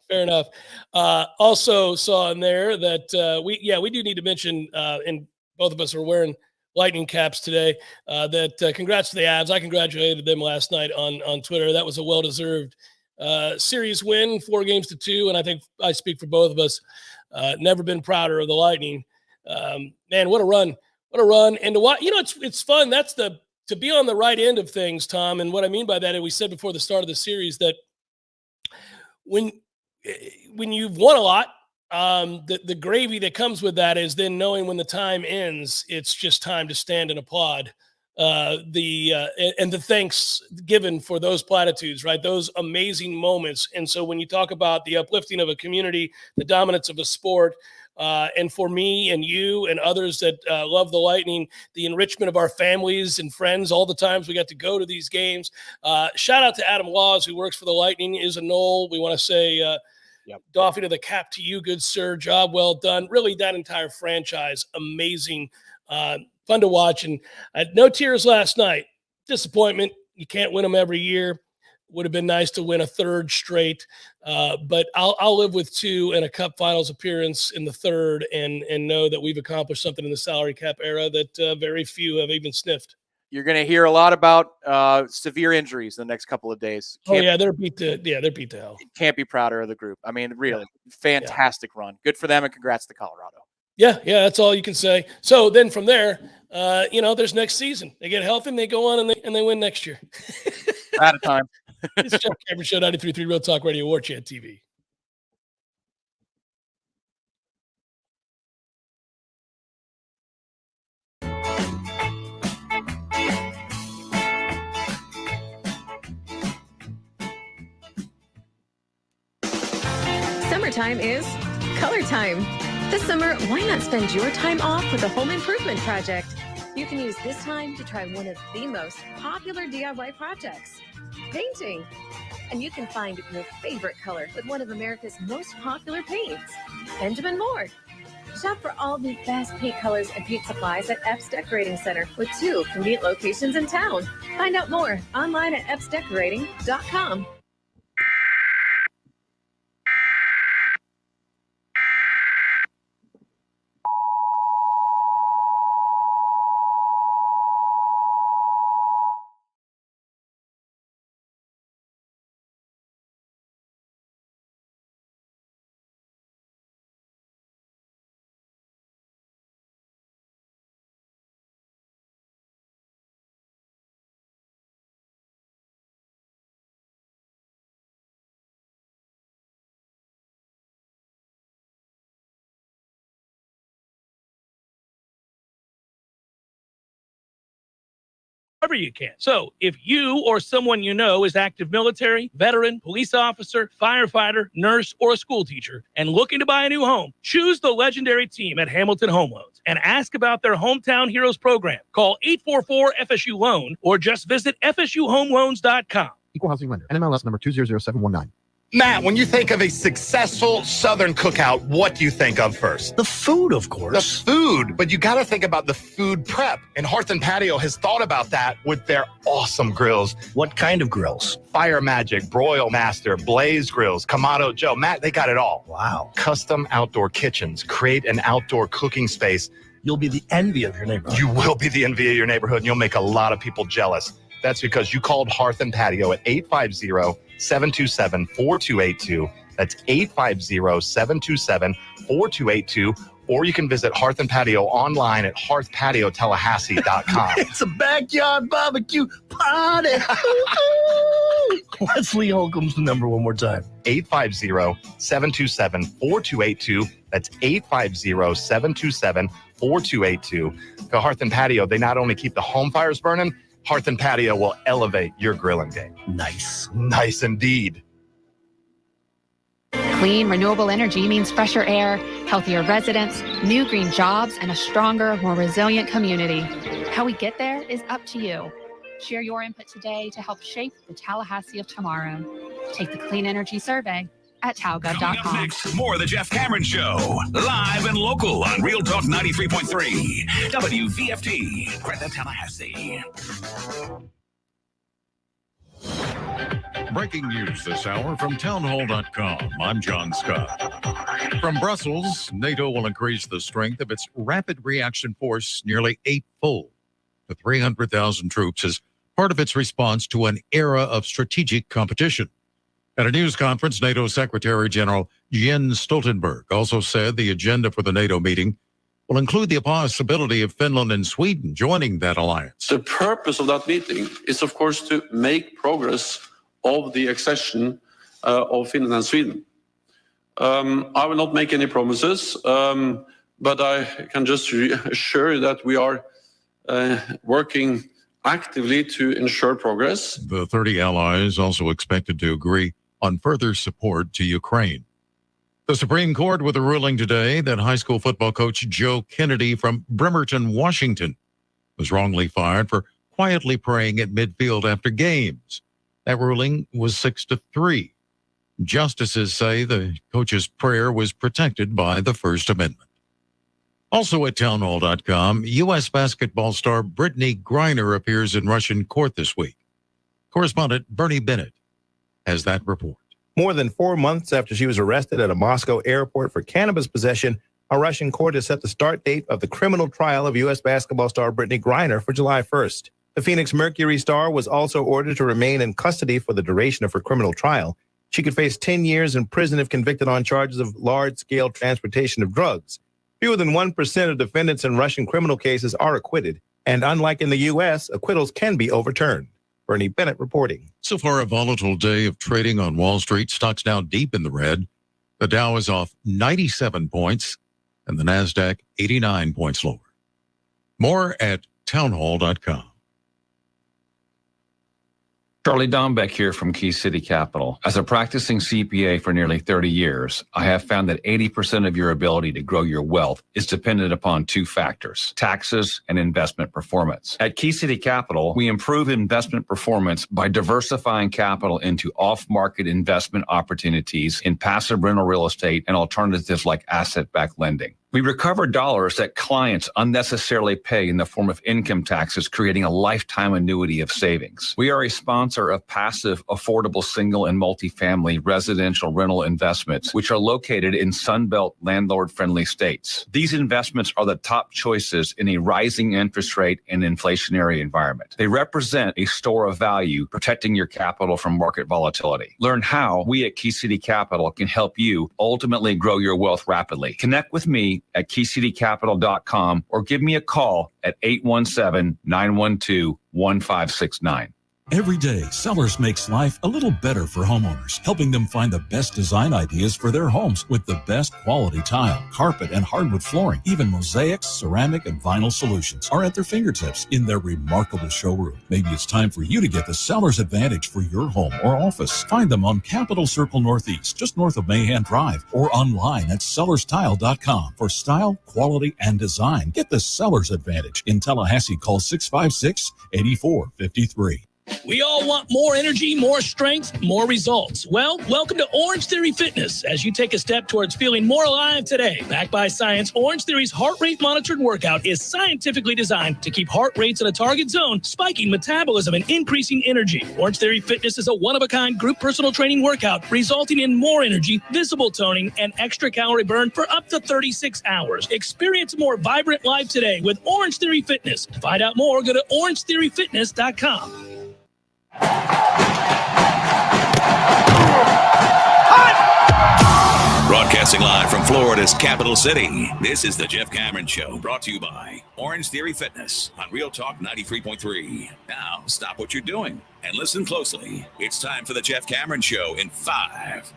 Fair enough. Also saw in there that we do need to mention, and both of us are wearing Lightning caps today, that congrats to the Avs. I congratulated them last night on Twitter. That was a well-deserved series win, 4-2, and I think I speak for both of us. Never been prouder of the Lightning. Man, what a run. What a run. And to watch, it's fun. That's to be on the right end of things, Tom. And what I mean by that, and we said before the start of the series, that when you've won a lot, the gravy that comes with that is then knowing when the time ends, it's just time to stand and applaud and the thanks given for those platitudes, right? Those amazing moments. And so when you talk about the uplifting of a community, the dominance of a sport, and for me and you and others that love the Lightning, the enrichment of our families and friends, all the times we got to go to these games. Shout out to Adam Laws, who works for the Lightning, is a Nole. We want to say, doffing of the cap to you, good sir. Job well done. Really, that entire franchise, amazing, fun to watch. And I had no tears last night. Disappointment. You can't win them every year. Would have been nice to win a third straight, but I'll live with 2 and a Cup Finals appearance in the third, and know that we've accomplished something in the salary cap era that very few have even sniffed. You're going to hear a lot about severe injuries in the next couple of days. They're beat to hell. Can't be prouder of the group. I mean, really, fantastic run. Good for them, and congrats to Colorado. Yeah, that's all you can say. So then from there, there's next season. They get healthy, and they go on and they win next year. Out of time. It's Jeff Cameron Show, 93.3 Real Talk Radio, Warchant TV. Summertime is color time. This summer, why not spend your time off with a home improvement project? You can use this time to try one of the most popular DIY projects, painting. And you can find your favorite color with one of America's most popular paints, Benjamin Moore. Shop for all the best paint colors and paint supplies at Epps Decorating Center with 2 convenient locations in town. Find out more online at epsdecorating.com. You can. So if you or someone you know is active military, veteran, police officer, firefighter, nurse, or a school teacher and looking to buy a new home, choose the legendary team at Hamilton Home Loans and ask about their Hometown Heroes program. Call 844-FSU-LOAN or just visit FSUHomeLoans.com. Equal housing lender. NMLS number 200719. Matt, when you think of a successful Southern cookout, what do you think of first? The food, of course. The food, but you got to think about the food prep. And Hearth and Patio has thought about that with their awesome grills. What kind of grills? Fire Magic, Broil Master, Blaze Grills, Kamado Joe. Matt, they got it all. Wow. Custom outdoor kitchens. Create an outdoor cooking space. You'll be the envy of your neighborhood. You will be the envy of your neighborhood, and you'll make a lot of people jealous. That's because you called Hearth and Patio at 850-727-4282. That's 850-727-4282. Or you can visit Hearth and Patio online at hearthpatiotallahassee.com. It's a backyard barbecue party. Leslie Holcomb's the number one more time. 850-727-4282. That's 850-727-4282. The Hearth and Patio, they not only keep the home fires burning, Hearth and Patio will elevate your grilling game. Nice. Nice indeed. Clean, renewable energy means fresher air, healthier residents, new green jobs, and a stronger, more resilient community. How we get there is up to you. Share your input today to help shape the Tallahassee of tomorrow. Take the Clean Energy Survey at Coming up talgov.com. next, more of the Jeff Cameron Show, live and local on Real Talk 93.3 WVFT, Greta, Tallahassee. Breaking news this hour from townhall.com. I'm John Scott. From Brussels, NATO will increase the strength of its rapid reaction force nearly eightfold to 300,000 troops as part of its response to an era of strategic competition. At a news conference, NATO Secretary General Jens Stoltenberg also said the agenda for the NATO meeting will include the possibility of Finland and Sweden joining that alliance. The purpose of that meeting is, of course, to make progress of the accession of Finland and Sweden. I will not make any promises, but I can just assure you that we are working actively to ensure progress. The 30 allies also expected to agree on further support to Ukraine. The Supreme Court with a ruling today that high school football coach Joe Kennedy from Bremerton, Washington, was wrongly fired for quietly praying at midfield after games. That ruling was 6-3. Justices say the coach's prayer was protected by the First Amendment. Also at townhall.com, U.S. basketball star Brittany Griner appears in Russian court this week. Correspondent Bernie Bennett has that report. More than 4 months after she was arrested at a Moscow airport for cannabis possession, a Russian court has set the start date of the criminal trial of U.S. basketball star Brittany Griner for July 1st. The Phoenix Mercury star was also ordered to remain in custody for the duration of her criminal trial. She could face 10 years in prison if convicted on charges of large-scale transportation of drugs. Fewer than 1% of defendants in Russian criminal cases are acquitted, and unlike in the U.S., acquittals can be overturned. Bernie Bennett reporting. So far, a volatile day of trading on Wall Street. Stocks now deep in the red. The Dow is off 97 points, and the NASDAQ 89 points lower. More at townhall.com. Charlie Dombeck here from Key City Capital. As a practicing CPA for nearly 30 years, I have found that 80% of your ability to grow your wealth is dependent upon two factors: taxes and investment performance. At Key City Capital, we improve investment performance by diversifying capital into off-market investment opportunities in passive rental real estate and alternatives like asset-backed lending. We recover dollars that clients unnecessarily pay in the form of income taxes, creating a lifetime annuity of savings. We are a sponsor of passive, affordable single and multifamily residential rental investments, which are located in Sunbelt landlord-friendly states. These investments are the top choices in a rising interest rate and inflationary environment. They represent a store of value, protecting your capital from market volatility. Learn how we at Key City Capital can help you ultimately grow your wealth rapidly. Connect with me at keycitycapital.com or give me a call at 817-912-1569. Every day, Sellers makes life a little better for homeowners, helping them find the best design ideas for their homes with the best quality tile, carpet, and hardwood flooring. Even mosaics, ceramic, and vinyl solutions are at their fingertips in their remarkable showroom. Maybe it's time for you to get the Sellers Advantage for your home or office. Find them on Capitol Circle Northeast, just north of Mahan Drive, or online at sellerstile.com. For style, quality, and design, get the Sellers Advantage. In Tallahassee, call 656-8453. We all want more energy, more strength, more results. Well, welcome to Orange Theory Fitness as you take a step towards feeling more alive today. Backed by science, Orange Theory's heart rate monitored workout is scientifically designed to keep heart rates in a target zone, spiking metabolism and increasing energy. Orange Theory Fitness is a one-of-a-kind group personal training workout resulting in more energy, visible toning, and extra calorie burn for up to 36 hours. Experience a more vibrant life today with Orange Theory Fitness. To find out more, go to orangetheoryfitness.com. Broadcasting live from Florida's capital city, this is the Jeff Cameron Show, brought to you by Orange Theory Fitness on Real Talk 93.3. Now, stop what you're doing and listen closely. It's time for the Jeff Cameron Show in 5,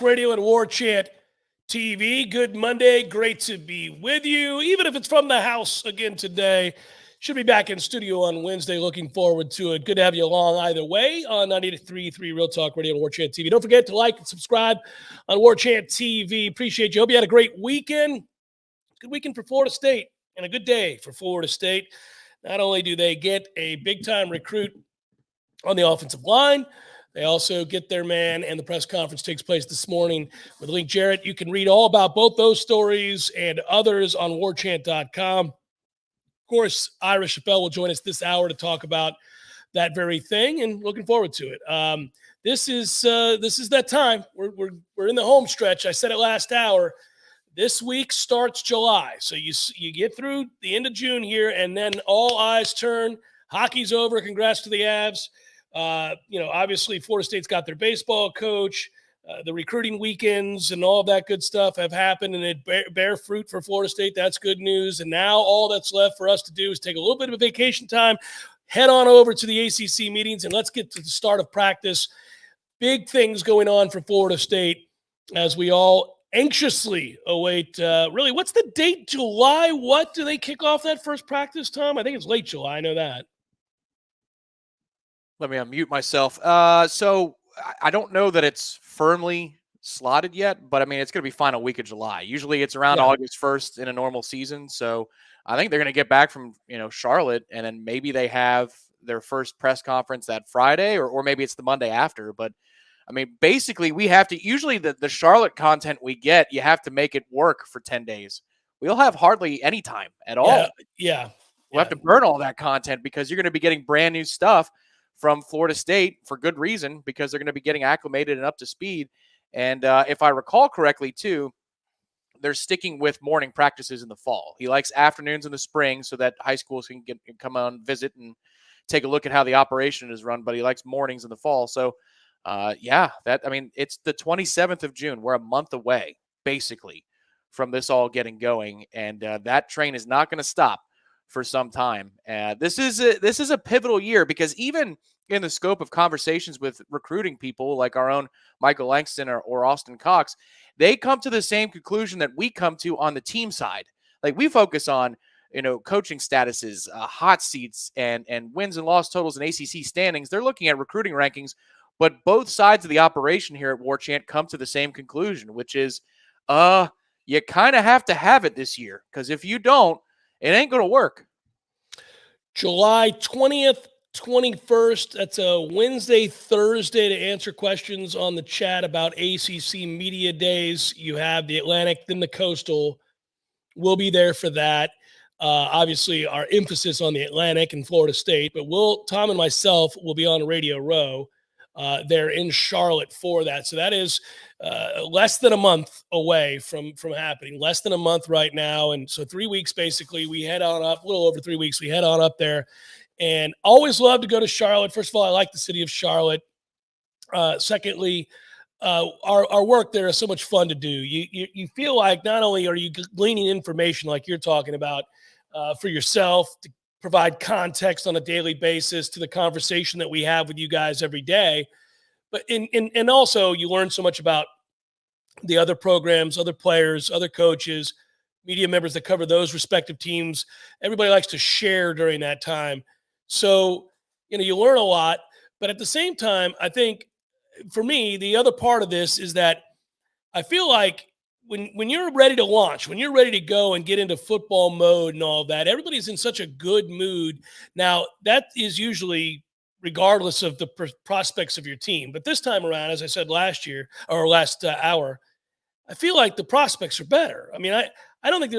Radio and Warchant TV. Good Monday. Great to be with you, even if it's from the house again today. Should be back in studio on Wednesday. Looking forward to it. Good to have you along either way on 93.3 Real Talk Radio and Warchant TV. Don't forget to like and subscribe on Warchant TV. Appreciate you. Hope you had a great weekend. Good weekend for Florida State and a good day for Florida State. Not only do they get a big-time recruit on the offensive line, they also get their man, and the press conference takes place this morning with Link Jarrett. You can read all about both those stories and others on warchant.com. Of course, Ira Chapele will join us this hour to talk about that very thing, and looking forward to it. This is that time. We're in the home stretch. I said it last hour. This week starts July, so you get through the end of June here, and then all eyes turn. Hockey's over. Congrats to the Avs. Obviously, Florida State's got their baseball coach. The recruiting weekends and all that good stuff have happened, and it bear fruit for Florida State. That's good news. And now all that's left for us to do is take a little bit of a vacation time, head on over to the ACC meetings, and let's get to the start of practice. Big things going on for Florida State as we all anxiously await. Really, what's the date? July? What do they kick off that first practice, Tom? I think it's late July. I know that. Let me unmute myself. So I don't know that it's firmly slotted yet, but I mean, it's going to be final week of July. Usually it's around August 1st in a normal season. So I think they're going to get back from, Charlotte, and then maybe they have their first press conference that Friday, or maybe it's the Monday after. But I mean, basically we have to, usually the Charlotte content we get, you have to make it work for 10 days. We'll have hardly any time at all. Yeah. We'll have to burn all that content because you're going to be getting brand new stuff from Florida State for good reason, because they're going to be getting acclimated and up to speed. And if I recall correctly, too, they're sticking with morning practices in the fall. He likes afternoons in the spring so that high schools can come on, visit, and take a look at how the operation is run, but he likes mornings in the fall. So, it's the 27th of June. We're a month away, basically, from this all getting going, and that train is not going to stop for some time. This is a pivotal year, because even in the scope of conversations with recruiting people like our own Michael Langston or Austin Cox, they come to the same conclusion that we come to on the team side. Like, we focus on, coaching statuses, hot seats, and wins and loss totals and ACC standings. They're looking at recruiting rankings, but both sides of the operation here at Warchant come to the same conclusion, which is, you kind of have to have it this year, because if you don't, it ain't going to work. July 20th, 21st. That's a Wednesday, Thursday, to answer questions on the chat about ACC Media Days. You have the Atlantic, then the Coastal. We'll be there for that. Obviously, our emphasis on the Atlantic and Florida State, but Tom and myself will be on Radio Row there in Charlotte for that. So that is less than a month away from happening, less than a month right now. And so 3 weeks, basically, we head on up, a little over 3 weeks, we head on up there, and always love to go to Charlotte. First of all, I like the city of Charlotte. Secondly, our work there is so much fun to do. You feel like not only are you gleaning information like you're talking about for yourself, to provide context on a daily basis to the conversation that we have with you guys every day, but and also you learn so much about the other programs, other players, other coaches, media members that cover those respective teams. Everybody likes to share during that time. So, you learn a lot, but at the same time, I think for me, the other part of this is that I feel like when you're ready to launch, when you're ready to go and get into football mode and all that, everybody's in such a good mood. Now, that is usually regardless of the prospects of your team. But this time around, as I said last hour, I feel like the prospects are better. I mean, I don't think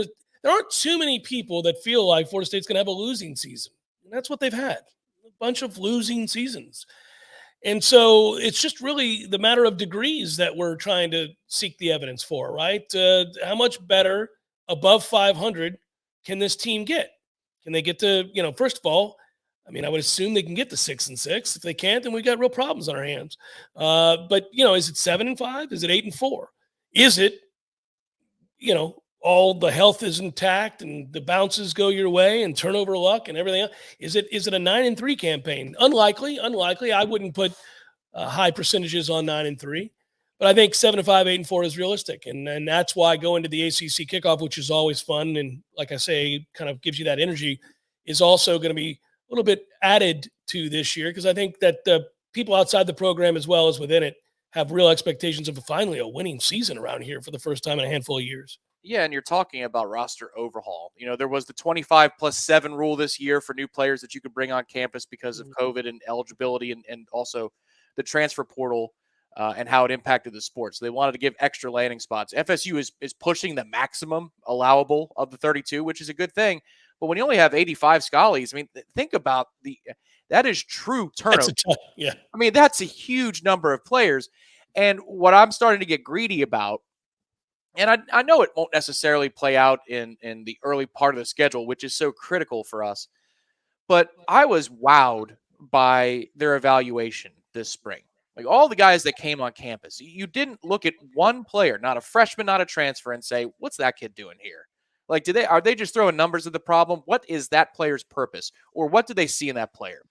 there aren't too many people that feel like Florida State's going to have a losing season. And that's what they've had, a bunch of losing seasons. And so it's just really the matter of degrees that we're trying to seek the evidence for, right? How much better above 500 can this team get? Can they get to, first of all, I mean, I would assume they can get to 6-6. If they can't, then we've got real problems on our hands. But is it 7-5? Is it 8-4? Is it, all the health is intact and the bounces go your way and turnover luck and everything else? Is it a 9-3 campaign? Unlikely. I wouldn't put high percentages on 9-3. But I think 7-5, 8-4 is realistic. And that's why going to the ACC kickoff, which is always fun, and like I say, kind of gives you that energy, is also going to be a little bit added to this year, because I think that the people outside the program as well as within it have real expectations of finally a winning season around here for the first time in a handful of years. Yeah, and you're talking about roster overhaul. There was the 25+7 rule this year for new players that you could bring on campus because of COVID and eligibility, and also the transfer portal and how it impacted the sport. So they wanted to give extra landing spots. FSU is pushing the maximum allowable of the 32, which is a good thing. But when you only have 85 Scallies, I mean, think about that is true turnover. Yeah. I mean, that's a huge number of players. And what I'm starting to get greedy about, and I know it won't necessarily play out in the early part of the schedule, which is so critical for us, but I was wowed by their evaluation this spring. Like, all the guys that came on campus, you didn't look at one player, not a freshman, not a transfer, and say, what's that kid doing here? Like, are they just throwing numbers at the problem? What is that player's purpose? Or what do they see in that player?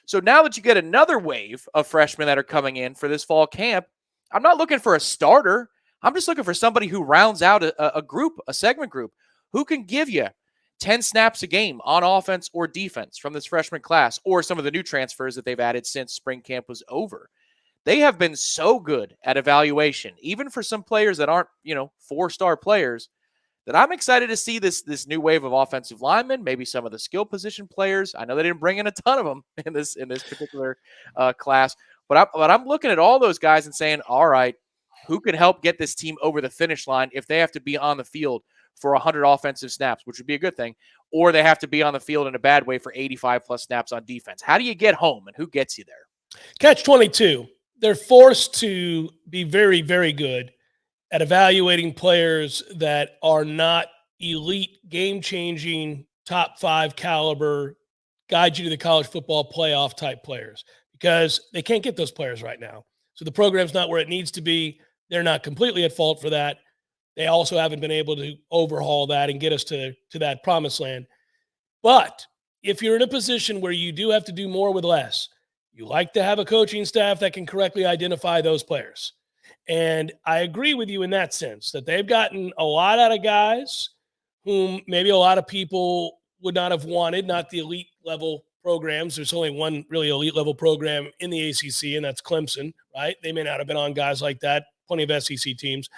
So now that you get another wave of freshmen that are coming in for this fall camp, I'm not looking for a starter. I'm just looking for somebody who rounds out a group, a segment group, who can give you 10 snaps a game on offense or defense from this freshman class, or some of the new transfers that they've added since spring camp was over. They have been so good at evaluation, even for some players that aren't, 4-star players, that I'm excited to see this new wave of offensive linemen, maybe some of the skill position players. I know they didn't bring in a ton of them in this particular class, but I'm looking at all those guys and saying, all right, who can help get this team over the finish line if they have to be on the field for 100 offensive snaps, which would be a good thing, or they have to be on the field in a bad way for 85+ snaps on defense? How do you get home, and who gets you there? Catch 22. They're forced to be very, very good at evaluating players that are not elite, game-changing, top 5 caliber, guide you to the college football playoff type players, because they can't get those players right now. So the program's not where it needs to be. They're not completely at fault for that. They also haven't been able to overhaul that and get us to that promised land. But if you're in a position where you do have to do more with less, you like to have a coaching staff that can correctly identify those players. And I agree with you in that sense, that they've gotten a lot out of guys whom maybe a lot of people would not have wanted, not the elite level programs. There's only one really elite level program in the ACC, and that's Clemson, right? They may not have been on guys like that, plenty of SEC teams.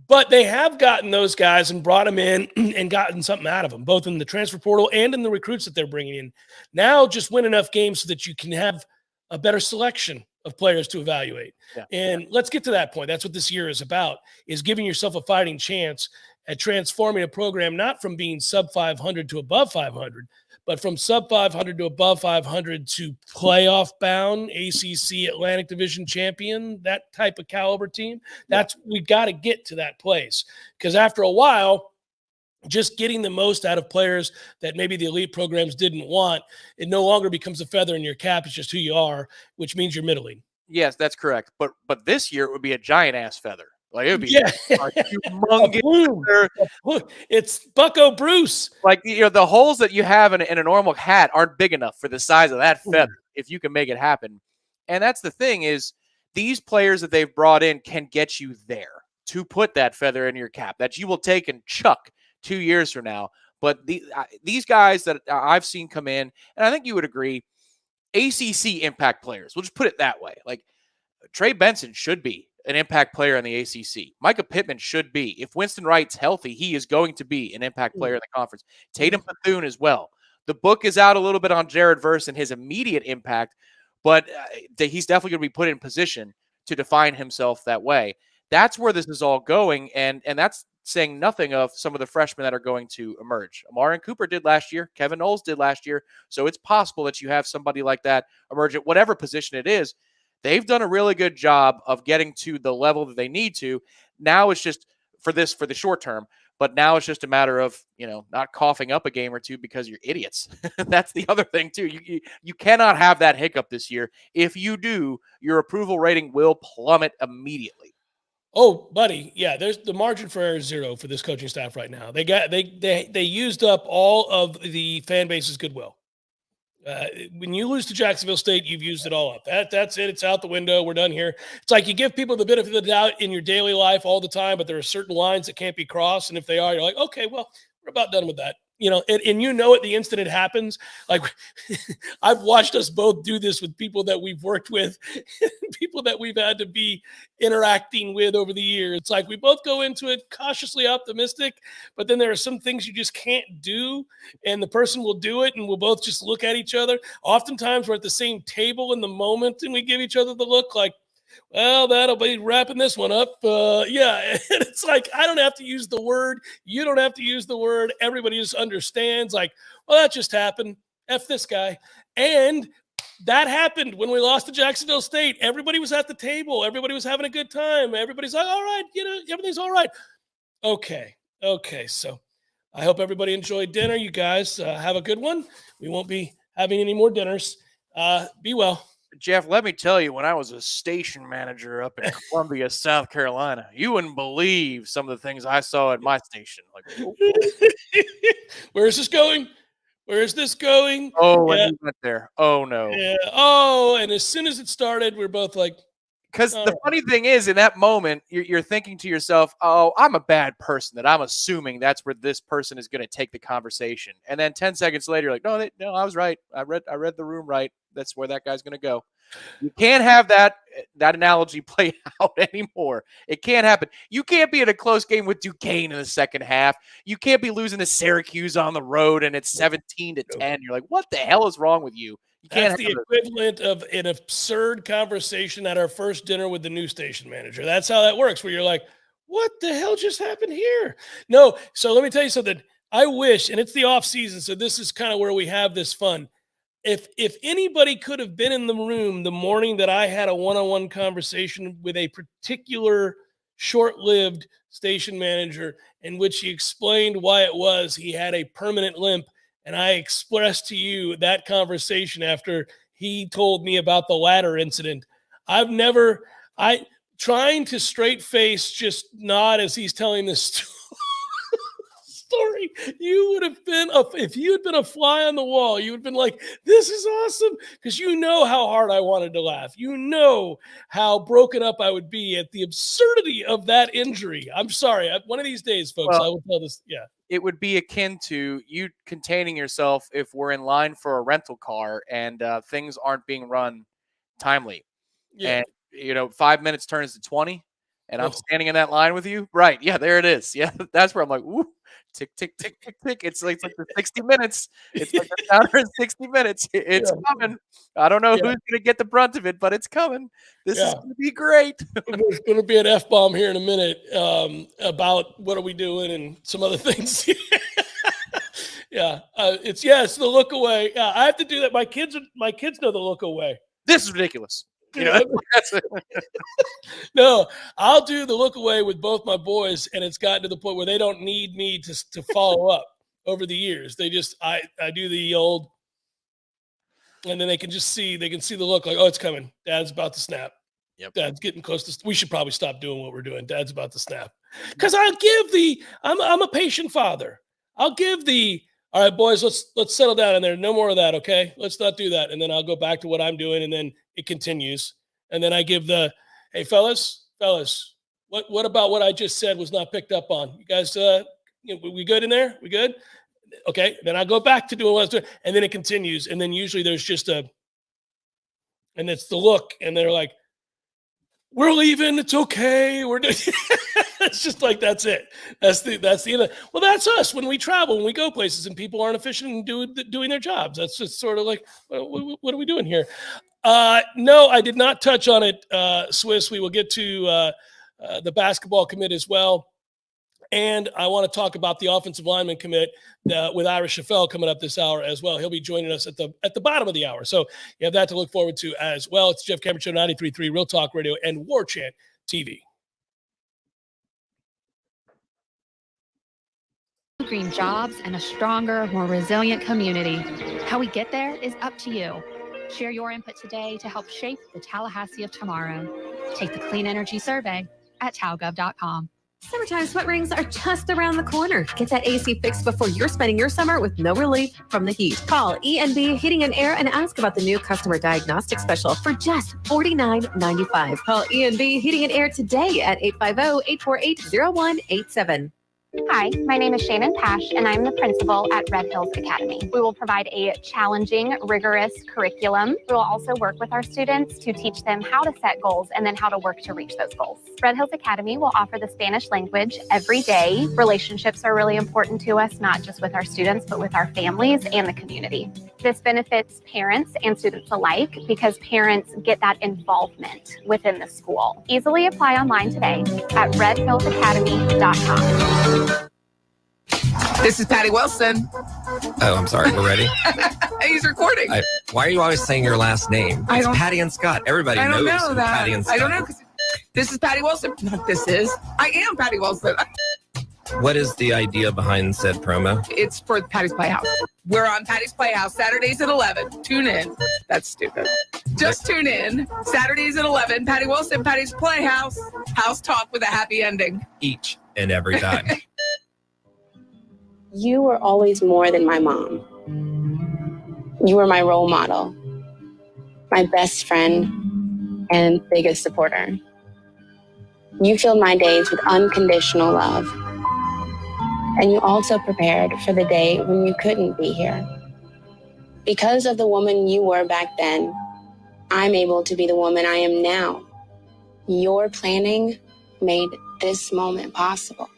But they have gotten those guys and brought them in and gotten something out of them, both in the transfer portal and in the recruits that they're bringing in. Now just win enough games so that you can have a better selection of players to evaluate. Yeah. And let's get to that point. That's what this year is about, is giving yourself a fighting chance at transforming a program, not from being sub 500 to above 500, but from sub 500 to above 500 to playoff bound, ACC Atlantic Division champion, that type of caliber team. We got to get to that place, because after a while, just getting the most out of players that maybe the elite programs didn't want, it no longer becomes a feather in your cap. It's just who you are, which means you're middling. Yes, that's correct. But this year it would be a giant ass feather. Like, it would be a humongous. It's Bucko Bruce. Like, the holes that you have in a normal hat aren't big enough for the size of that feather, if you can make it happen. And that's the thing, is these players that they've brought in can get you there to put that feather in your cap that you will take and chuck 2 years from now. But these guys that I've seen come in, and I think you would agree, ACC impact players. We'll just put it that way. Like, Trey Benson should be an impact player in the ACC. Micah Pittman should be. If Winston Wright's healthy, he is going to be an impact player in the conference. Tatum Bethune as well. The book is out a little bit on Jared Verse and his immediate impact, but he's definitely going to be put in position to define himself that way. That's where this is all going, and that's saying nothing of some of the freshmen that are going to emerge. Amarian Cooper did last year. Kevin Noles did last year. So it's possible that you have somebody like that emerge at whatever position it is. They've done a really good job of getting to the level that they need to. Now it's just for the short term, but now it's just a matter of, not coughing up a game or two because you're idiots. That's the other thing too. You cannot have that hiccup this year. If you do, your approval rating will plummet immediately. Oh, buddy, yeah. There's the margin for error is 0 for this coaching staff right now. They used up all of the fan base's goodwill. When you lose to Jacksonville State, you've used it all up. That's it. It's out the window. We're done here. It's like you give people the benefit of the doubt in your daily life all the time, but there are certain lines that can't be crossed. And if they are, you're like, okay, well, we're about done with that. You know, and you know it the instant it happens. Like I've watched us both do this with people that we've worked with, people that we've had to be interacting with over the years. It's like we both go into it cautiously optimistic, but then there are some things you just can't do, and the person will do it, and we'll both just look at each other. Oftentimes we're at the same table in the moment, and we give each other the look like, well, that'll be wrapping this one up. Yeah. And it's like, I don't have to use the word. You don't have to use the word. Everybody just understands like, well, that just happened. F this guy. And that happened when we lost to Jacksonville State. Everybody was at the table. Everybody was having a good time. Everybody's like, all right, you know, everything's all right. Okay. So I hope everybody enjoyed dinner. You guys have a good one. We won't be having any more dinners. Be well. Jeff, let me tell you, when I was a station manager up in Columbia, South Carolina, you wouldn't believe some of the things I saw at my station. Like, where is this going? Where is this going? Oh, when you went there. Oh, no. Yeah. Oh, and as soon as it started, we're both like, because the funny thing is, in that moment, you're thinking to yourself, oh, I'm a bad person, that I'm assuming that's where this person is going to take the conversation. And then 10 seconds later, you're like, no, I was right. I read the room right. That's where that guy's going to go. You can't have that analogy play out anymore. It can't happen. You can't be in a close game with Duquesne in the second half. You can't be losing to Syracuse on the road and it's 17-10. You're like, what the hell is wrong with you? That's the equivalent of an absurd conversation at our first dinner with the new station manager. That's how that works, where you're like, what the hell just happened here? No. So let me tell you something. I wish, and it's the off season, so this is kind of where we have this fun. If anybody could have been in the room the morning that I had a one-on-one conversation with a particular short-lived station manager in which he explained why it was he had a permanent limp, and I expressed to you that conversation after he told me about the ladder incident. Trying to straight face just nod as he's telling this story. You would have been, if you had been a fly on the wall, you would have been like, this is awesome. Because you know how hard I wanted to laugh. You know how broken up I would be at the absurdity of that injury. I'm sorry. One of these days, folks, I will tell this. Yeah. It would be akin to you containing yourself if we're in line for a rental car and things aren't being run timely. Yeah. And, 5 minutes turns to 20 and I'm standing in that line with you. Right. Yeah, there it is. Yeah. That's where I'm like, ooh, tick, tick, tick, tick, tick. It's like the 60 minutes. It's like the counter in 60 minutes. It's coming. I don't know who's going to get the brunt of it, but it's coming. This is going to be great. There's going to be an F-bomb here in a minute about what are we doing and some other things. It's the look away. Yeah, I have to do that. My kids know the look away. This is ridiculous. No, I'll do the look away with both my boys, and it's gotten to the point where they don't need me to follow up over the years. They just I do the old, and then they can see the look like, oh, it's coming. Dad's about to snap. Yep. Dad's getting close to. We should probably stop doing what we're doing. Dad's about to snap. Because I'm a patient father. I'll give all right, boys, let's settle down in there. No more of that, okay? Let's not do that. And then I'll go back to what I'm doing, and then it continues. And then I give hey, fellas, what about what I just said was not picked up on? You guys, we good in there? We good? Okay. Then I go back to doing what I was doing, and then it continues. And then usually there's just and it's the look, and they're like, we're leaving. It's okay. We're doing. It's just like, that's it. That's the end of it. Well, that's us when we travel, when we go places and people aren't efficient in doing their jobs. That's just sort of like, what are we doing here? No, I did not touch on it, Swiss. We will get to the basketball commit as well. And I want to talk about the offensive lineman commit with Ira Chapele coming up this hour as well. He'll be joining us at the bottom of the hour. So you have that to look forward to as well. It's Jeff Cameron Show, 93.3 Real Talk Radio and Warchant TV. Green jobs and a stronger, more resilient community. How we get there is up to you. Share your input today to help shape the Tallahassee of tomorrow. Take the Clean Energy Survey at talgov.com. Summertime sweat rings are just around the corner. Get that AC fixed before you're spending your summer with no relief from the heat. Call ENB Heating and Air and ask about the new customer diagnostic special for just $49.95. Call ENB Heating and Air today at 850-848-0187. Hi, my name is Shannon Pash, and I'm the principal at Red Hills Academy. We will provide a challenging, rigorous curriculum. We will also work with our students to teach them how to set goals and then how to work to reach those goals. Red Hills Academy will offer the Spanish language every day. Relationships are really important to us, not just with our students, but with our families and the community. This benefits parents and students alike because parents get that involvement within the school. Easily apply online today at redhillsacademy.com. This is Patty Wilson. Oh, I'm sorry. We're ready. He's recording. Why are you always saying your last name? It's Patty and Scott. Everybody knows who Patty and Scott. I don't know. This is Patty Wilson. I am Patty Wilson. What is the idea behind said promo? It's for Patty's Playhouse. We're on Patty's Playhouse Saturdays at 11. Tune in. That's stupid. Just tune in. Saturdays at 11. Patty Wilson, Patty's Playhouse. House talk with a happy ending. Each and every time. You were always more than my mom. You were my role model, my best friend, and biggest supporter. You filled my days with unconditional love. And you also prepared for the day when you couldn't be here. Because of the woman you were back then, I'm able to be the woman I am now. Your planning made this moment possible.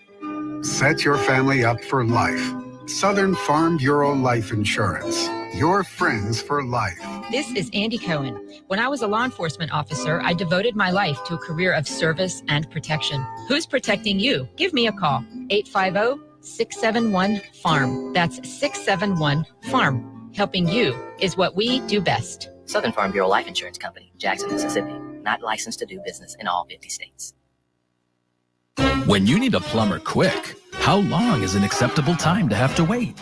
Set your family up for life. Southern Farm Bureau Life Insurance. Your friends for life. This is Andy Cohen. When I was a law enforcement officer, I devoted my life to a career of service and protection. Who's protecting you? Give me a call. 850-671-FARM. That's 671-FARM. Helping you is what we do best. Southern Farm Bureau Life Insurance Company, Jackson, Mississippi. Not licensed to do business in all 50 states. When you need a plumber quick, how long is an acceptable time to have to wait?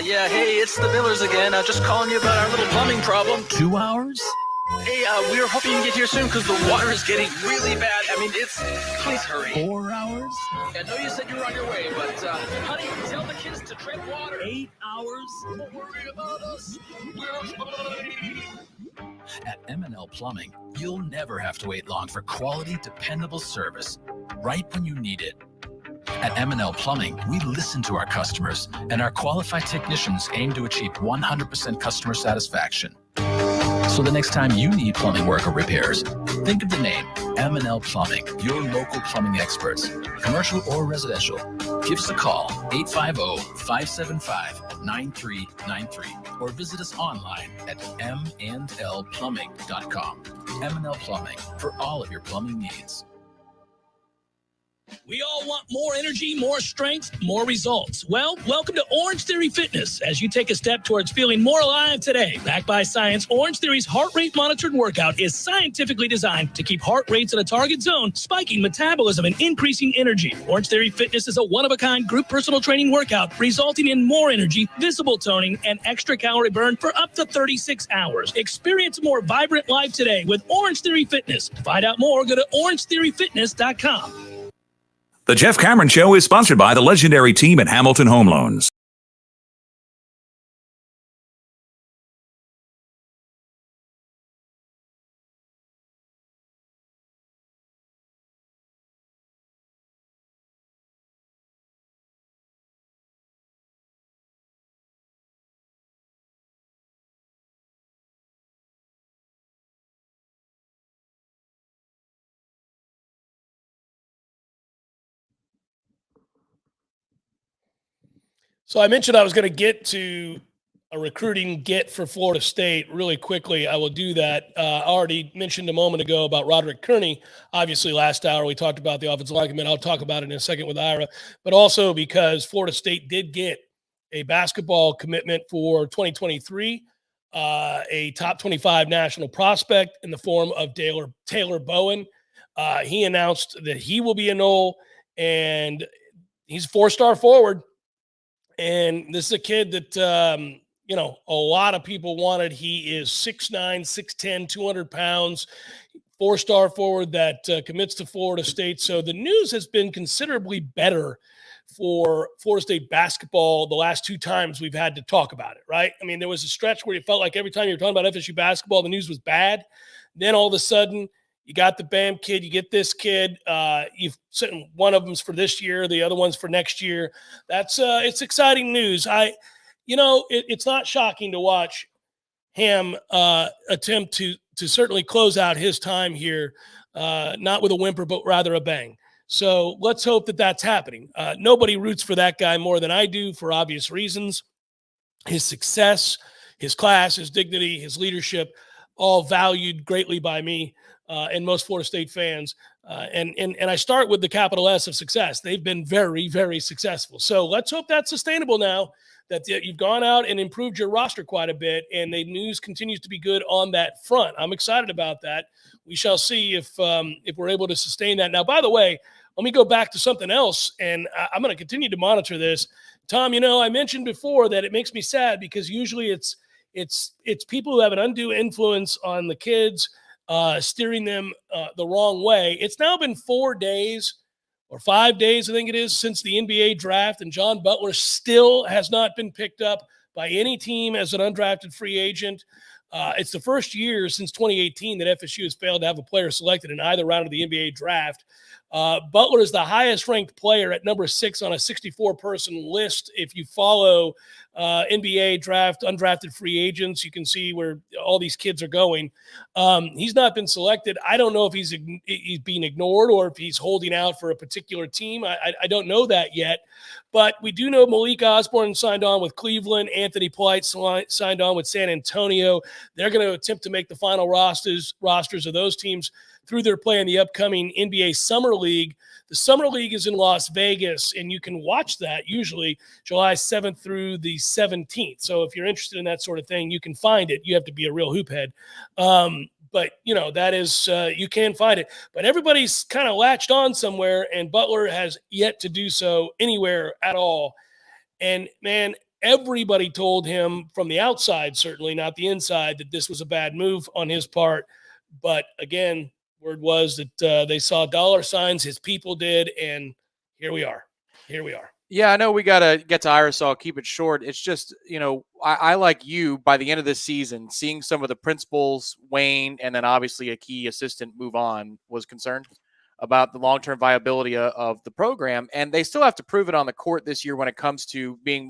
Yeah, hey, it's the Millers again. Just calling you about our little plumbing problem. 2 hours? Hey, we were hoping to get here soon because the water is getting really bad. I mean, please hurry. 4 hours? I know you said you were on your way, but, honey, tell the kids to tread water. 8 hours? Don't worry about us. We're fine. At M&L Plumbing, you'll never have to wait long for quality, dependable service right when you need it. At M&L Plumbing, we listen to our customers, and our qualified technicians aim to achieve 100% customer satisfaction. So the next time you need plumbing work or repairs, think of the name M&L Plumbing, your local plumbing experts, commercial or residential. Give us a call, 850-575-9393, or visit us online at mndlplumbing.com. M&L Plumbing, for all of your plumbing needs. We all want more energy, more strength, more results. Well, welcome to Orange Theory Fitness as you take a step towards feeling more alive today. Backed by science, Orange Theory's heart rate monitored workout is scientifically designed to keep heart rates in a target zone, spiking metabolism and increasing energy. Orange Theory Fitness is a one-of-a-kind group personal training workout resulting in more energy, visible toning, and extra calorie burn for up to 36 hours. Experience a more vibrant life today with Orange Theory Fitness. To find out more, go to orangetheoryfitness.com. The Jeff Cameron Show is sponsored by the legendary team at Hamilton Home Loans. So I mentioned I was going to get to a recruiting get for Florida State really quickly. I will do that. I already mentioned a moment ago about Roderick Kearney. Obviously, last hour we talked about the offensive line commit. I'll talk about it in a second with Ira, but also because Florida State did get a basketball commitment for 2023, a top 25 national prospect in the form of Taylor Bowen. He announced that he will be a Nole, and he's a 4-star forward. And this is a kid that, a lot of people wanted. He is 6'9", 6'10", 200 pounds, 4-star forward that commits to Florida State. So the news has been considerably better for Florida State basketball the last 2 times we've had to talk about it, right? I mean, there was a stretch where it felt like every time you were talking about FSU basketball, the news was bad. Then all of a sudden, you got the BAM kid, you get this kid. You've sent one of them's for this year, the other one's for next year. That's it's exciting news. It's not shocking to watch Ham attempt to certainly close out his time here, not with a whimper, but rather a bang. So let's hope that that's happening. Nobody roots for that guy more than I do for obvious reasons. His success, his class, his dignity, his leadership, all valued greatly by me and most Florida State fans. And I start with the capital S of success. They've been very, very successful. So let's hope that's sustainable now, that you've gone out and improved your roster quite a bit, and the news continues to be good on that front. I'm excited about that. We shall see if we're able to sustain that. Now, by the way, let me go back to something else, and I'm going to continue to monitor this. Tom, I mentioned before that it makes me sad because usually it's people who have an undue influence on the kids, steering them the wrong way. It's now been 4 days or 5 days, I think it is, since the NBA draft, and John Butler still has not been picked up by any team as an undrafted free agent. It's the first year since 2018 that FSU has failed to have a player selected in either round of the NBA draft. Butler is the highest ranked player at number 6 on a 64-person list. If you follow NBA draft undrafted free agents, you can see where all these kids are going. He's not been selected. I don't know if he's being ignored or if he's holding out for a particular team. I don't know that yet. But we do know Malik Osborne signed on with Cleveland. Anthony Polite signed on with San Antonio. They're going to attempt to make the final rosters of those teams through their play in the upcoming NBA Summer League. The Summer League is in Las Vegas, and you can watch that usually July 7th through the 17th. So if you're interested in that sort of thing, you can find it. You have to be a real hoop head. But, that is, you can find it. But everybody's kind of latched on somewhere, and Butler has yet to do so anywhere at all. And, man, everybody told him from the outside, certainly not the inside, that this was a bad move on his part. But, again, word was that they saw dollar signs, his people did, and here we are. Yeah, I know we got to get to Ira, so I'll keep it short. It's just, I like you, by the end of this season, seeing some of the principals wane and then obviously a key assistant move on, was concerned about the long-term viability of the program. And they still have to prove it on the court this year when it comes to being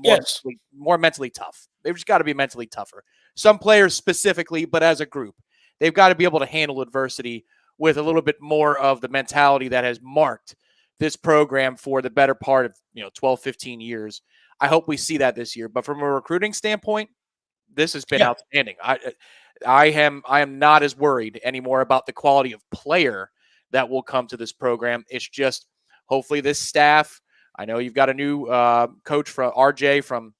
more mentally tough. They've just got to be mentally tougher. Some players specifically, but as a group, they've got to be able to handle adversity with a little bit more of the mentality that has marked this program for the better part of 12, 15 years. I hope we see that this year. But from a recruiting standpoint, this has been outstanding. I am not as worried anymore about the quality of player that will come to this program. It's just hopefully this staff. I know you've got a new coach from RJ from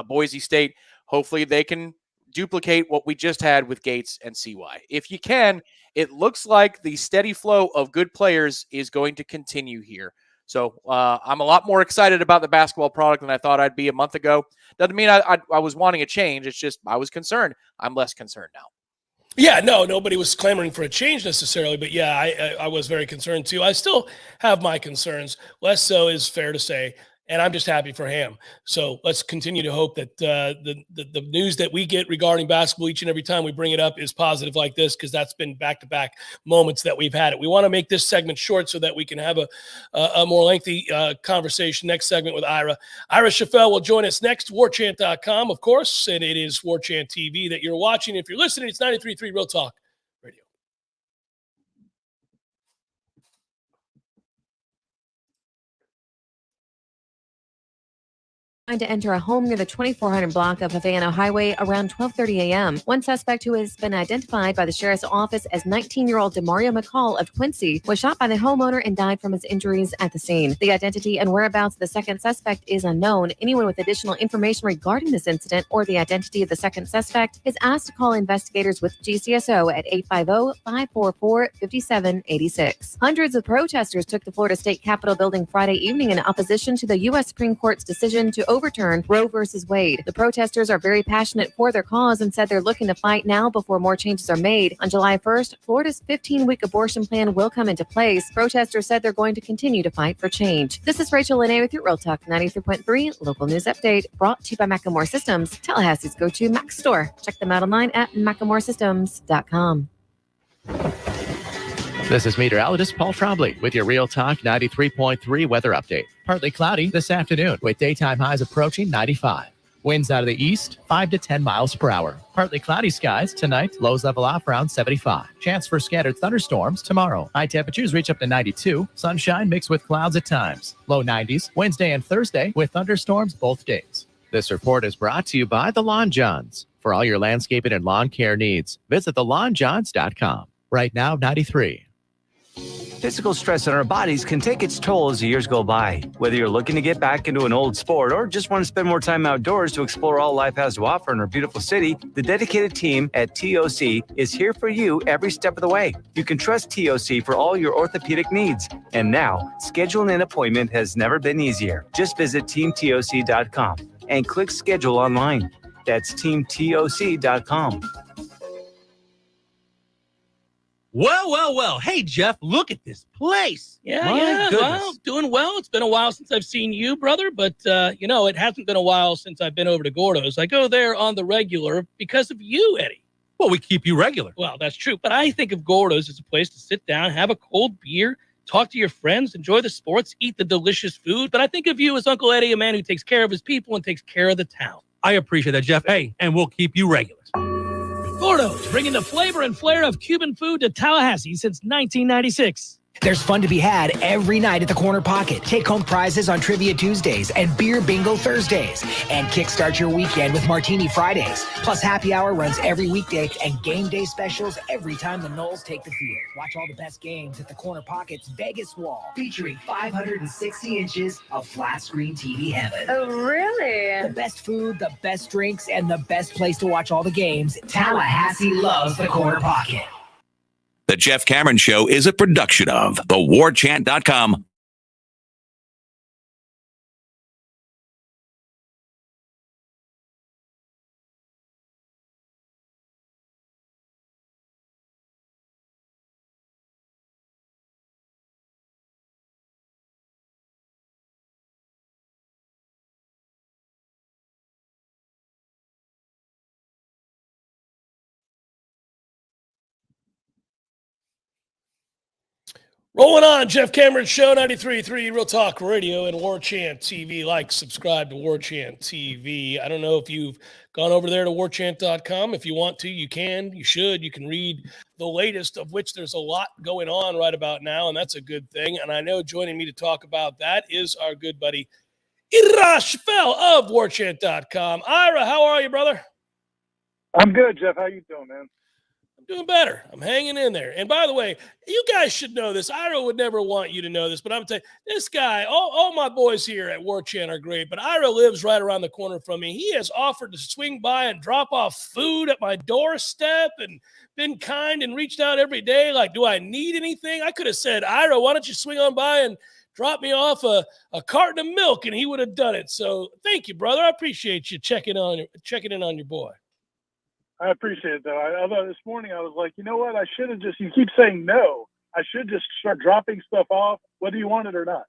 Boise State. Hopefully they can duplicate what we just had with Gates and CY. If you can, it looks like the steady flow of good players is going to continue here. So I'm a lot more excited about the basketball product than I thought I'd be a month ago. Doesn't mean I was wanting a change. It's just I was concerned. I'm less concerned now. Yeah, no, nobody was clamoring for a change necessarily, but yeah, I was very concerned too. I still have my concerns. Less so is fair to say. And I'm just happy for Ham. So let's continue to hope that the news that we get regarding basketball each and every time we bring it up is positive like this, because that's been back-to-back moments that we've had it. We want to make this segment short so that we can have a more lengthy conversation next segment with Ira. Ira Chapele will join us next, Warchant.com, of course, and it is Warchant TV that you're watching. If you're listening, it's 93.3 Real Talk Radio. Trying to enter a home near the 2400 block of Havana Highway around 12:30 a.m. One suspect who has been identified by the sheriff's office as 19-year-old Demario McCall of Quincy was shot by the homeowner and died from his injuries at the scene. The identity and whereabouts of the second suspect is unknown. Anyone with additional information regarding this incident or the identity of the second suspect is asked to call investigators with GCSO at 850-544-5786. Hundreds of protesters took the Florida State Capitol building Friday evening in opposition to the U.S. Supreme Court's decision to overturn Roe versus Wade. The protesters are very passionate for their cause and said they're looking to fight now before more changes are made. On July 1st, Florida's 15-week abortion plan will come into place. Protesters said they're going to continue to fight for change. This is Rachel Lene with your Real Talk 93.3 local news update, brought to you by Macklemore Systems, Tallahassee's go-to Mac store. Check them out online at MacklemoreSystems.com. This is meteorologist Paul Trombley with your Real Talk 93.3 weather update. Partly cloudy this afternoon with daytime highs approaching 95. Winds out of the east, 5 to 10 miles per hour. Partly cloudy skies tonight, lows level off around 75. Chance for scattered thunderstorms tomorrow. High temperatures reach up to 92. Sunshine mixed with clouds at times. Low 90s Wednesday and Thursday with thunderstorms both days. This report is brought to you by The Lawn Johns. For all your landscaping and lawn care needs, visit thelawnjohns.com. Right now, 93. Physical stress on our bodies can take its toll as the years go by. Whether you're looking to get back into an old sport or just want to spend more time outdoors to explore all life has to offer in our beautiful city, the dedicated team at TOC is here for you every step of the way. You can trust TOC for all your orthopedic needs. And now, scheduling an appointment has never been easier. Just visit teamtoc.com and click schedule online. That's teamtoc.com. Well. Hey, Jeff, look at this place. Yeah. Well, doing well. It's been a while since I've seen you, brother, but, it hasn't been a while since I've been over to Gordo's. I go there on the regular because of you, Eddie. Well, we keep you regular. Well, that's true, but I think of Gordo's as a place to sit down, have a cold beer, talk to your friends, enjoy the sports, eat the delicious food. But I think of you as Uncle Eddie, a man who takes care of his people and takes care of the town. I appreciate that, Jeff. Hey, and we'll keep you regular. Gordo's, bringing the flavor and flair of Cuban food to Tallahassee since 1996. There's fun to be had every night at the Corner Pocket. Take home prizes on Trivia Tuesdays and Beer Bingo Thursdays. And kickstart your weekend with Martini Fridays. Plus, happy hour runs every weekday and game day specials every time the Noles take the field. Watch all the best games at the Corner Pocket's Vegas wall, featuring 560 inches of flat screen TV heaven. Oh, really? The best food, the best drinks, and the best place to watch all the games. Tallahassee loves the Corner Pocket. The Jeff Cameron Show is a production of thewarchant.com. Rolling on, Jeff Cameron Show, 93.3 Real Talk Radio and Warchant TV. Like, subscribe to Warchant TV. I don't know if you've gone over there to warchant.com. If you want to, you can, you should. You can read the latest, of which there's a lot going on right about now, and that's a good thing. And I know joining me to talk about that is our good buddy, Ira Chapele of warchant.com. Ira, how are you, brother? I'm good, Jeff. How you doing, man? Doing better. I'm hanging in there. And by the way, you guys should know this. Ira would never want you to know this, but I'm telling you, this guy, all my boys here at Warchant are great, but Ira lives right around the corner from me. He has offered to swing by and drop off food at my doorstep and been kind and reached out every day. Like, do I need anything? I could have said, Ira, why don't you swing on by and drop me off a carton of milk, and he would have done it. So thank you, brother. I appreciate you checking in on your boy. I appreciate it, though. Although this morning I was like, you know what? I should have just, you keep saying no. I should just start dropping stuff off, whether you want it or not.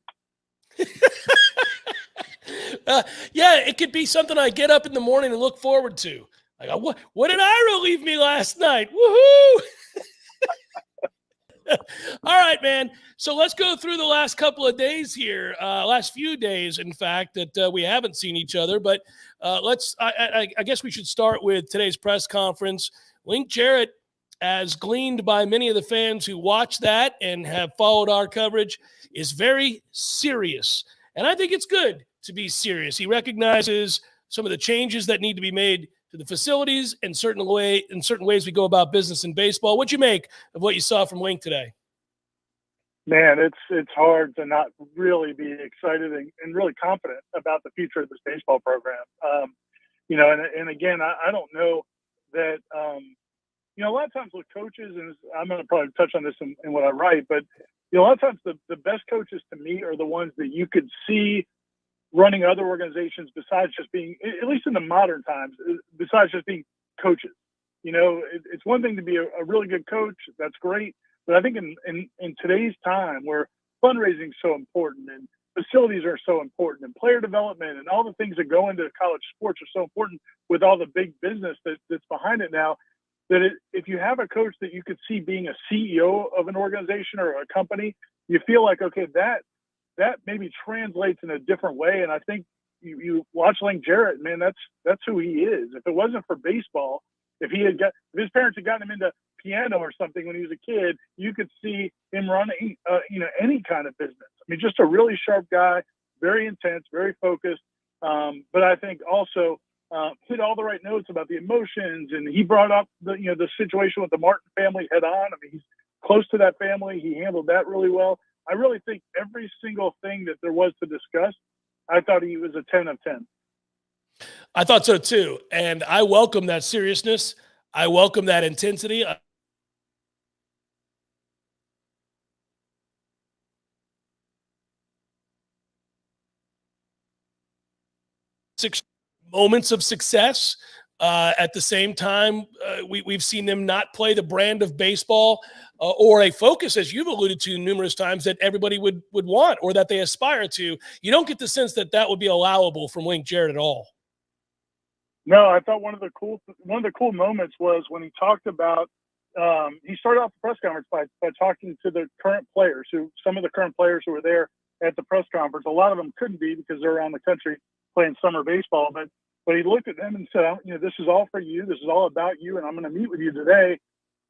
Yeah, it could be something I get up in the morning and look forward to. Like, what did Ira leave me last night? Woohoo! All right, man. So let's go through the last couple of days here, last few days, in fact, that we haven't seen each other. But I guess we should start with today's press conference. Link Jarrett, as gleaned by many of the fans who watch that and have followed our coverage, is very serious. And I think it's good to be serious. He recognizes some of the changes that need to be made to the facilities and certain ways we go about business in baseball. What'd you make of what you saw from Link today? Man, it's hard to not really be excited and really confident about the future of this baseball program. And again, I don't know that, a lot of times with coaches, and I'm going to probably touch on this in what I write, but a lot of times the best coaches to me are the ones that you could see running other organizations besides just being, at least in the modern times, besides just being coaches. You know, it's one thing to be a really good coach. That's great. But I think in today's time where fundraising is so important and facilities are so important and player development and all the things that go into college sports are so important with all the big business that's behind it now, that if you have a coach that you could see being a CEO of an organization or a company, you feel like, okay, that maybe translates in a different way. And I think you watch Link Jarrett, man, that's who he is. If it wasn't for baseball, if his parents had gotten him into piano or something when he was a kid, you could see him running, any kind of business. I mean, just a really sharp guy, very intense, very focused. But I think also hit all the right notes about the emotions, and he brought up the situation with the Martin family head on. I mean, he's close to that family. He handled that really well. I really think every single thing that there was to discuss, I thought he was a 10 of 10. I thought so too. And I welcome that seriousness. I welcome that intensity. Six moments of success. At the same time, we've seen them not play the brand of baseball or a focus, as you've alluded to numerous times, that everybody would want or that they aspire to. You don't get the sense that would be allowable from Link Jarrett at all. No, I thought one of the cool moments was when he talked about he started off the press conference by talking to the current players, some of the current players who were there at the press conference. A lot of them couldn't be because they're around the country playing summer baseball, but he looked at them and said, this is all for you. This is all about you. And I'm going to meet with you today.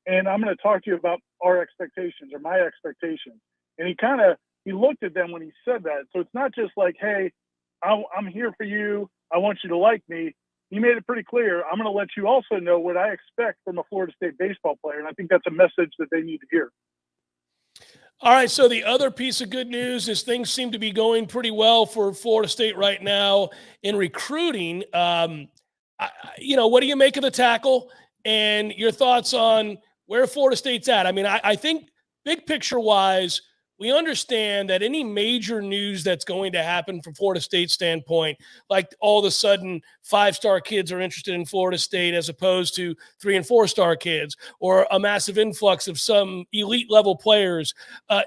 And I'm going to talk to you about our expectations or my expectations. And he looked at them when he said that. So it's not just like, hey, I'm here for you. I want you to like me. He made it pretty clear. I'm going to let you also know what I expect from a Florida State baseball player. And I think that's a message that they need to hear. All right, so the other piece of good news is things seem to be going pretty well for Florida State right now in recruiting. What do you make of the tackle and your thoughts on where Florida State's at? I mean, I think big picture-wise, we understand that any major news that's going to happen from Florida State's standpoint, like all of a sudden 5-star kids are interested in Florida State as opposed to 3- and 4-star kids, or a massive influx of some elite level players,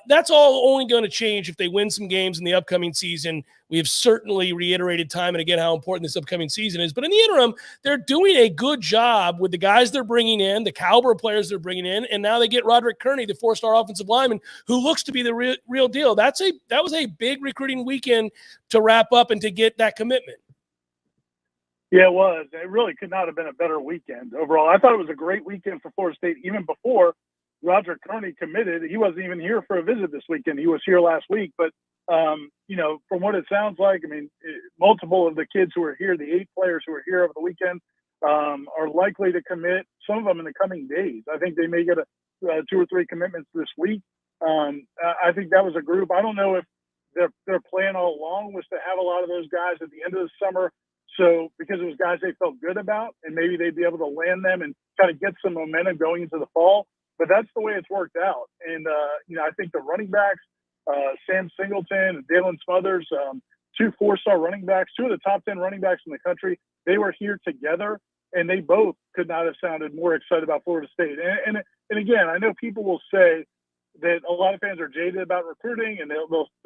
that's all only going to change if they win some games in the upcoming season. We have certainly reiterated time and again how important this upcoming season is. But in the interim, they're doing a good job with the guys they're bringing in, the caliber of players they're bringing in, and now they get Roderick Kearney, the 4-star offensive lineman, who looks to be the real deal. That was a big recruiting weekend to wrap up and to get that commitment. Yeah, it was. It really could not have been a better weekend overall. I thought it was a great weekend for Florida State even before Roderick Kearney committed. He wasn't even here for a visit this weekend. He was here last week, but from what it sounds like, I mean, multiple of the kids who are here, the 8 players who are here over the weekend, are likely to commit, some of them in the coming days. I think they may get 2 or 3 commitments this week. I think that was a group. I don't know if their plan all along was to have a lot of those guys at the end of the summer. So because it was guys they felt good about, and maybe they'd be able to land them and kind of get some momentum going into the fall. But that's the way it's worked out. And, I think the running backs, Sam Singleton and Dalen Smothers, 2 4-star running backs, 2 of the top 10 running backs in the country, they were here together, and they both could not have sounded more excited about Florida State. And again, I know people will say that a lot of fans are jaded about recruiting, and they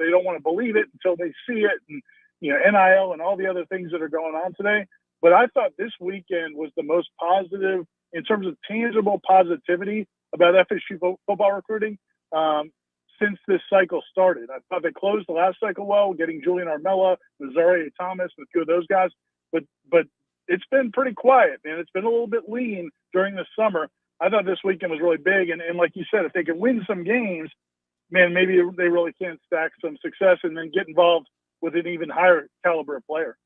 don't want to believe it until they see it, and NIL and all the other things that are going on today. But I thought this weekend was the most positive in terms of tangible positivity about FSU football recruiting since this cycle started. I thought they closed the last cycle well, getting Julian Armella, Nazaria Thomas, and a few of those guys. But it's been pretty quiet, man. It's been a little bit lean during the summer. I thought this weekend was really big. And like you said, if they can win some games, man, maybe they really can stack some success and then get involved with an even higher caliber of player.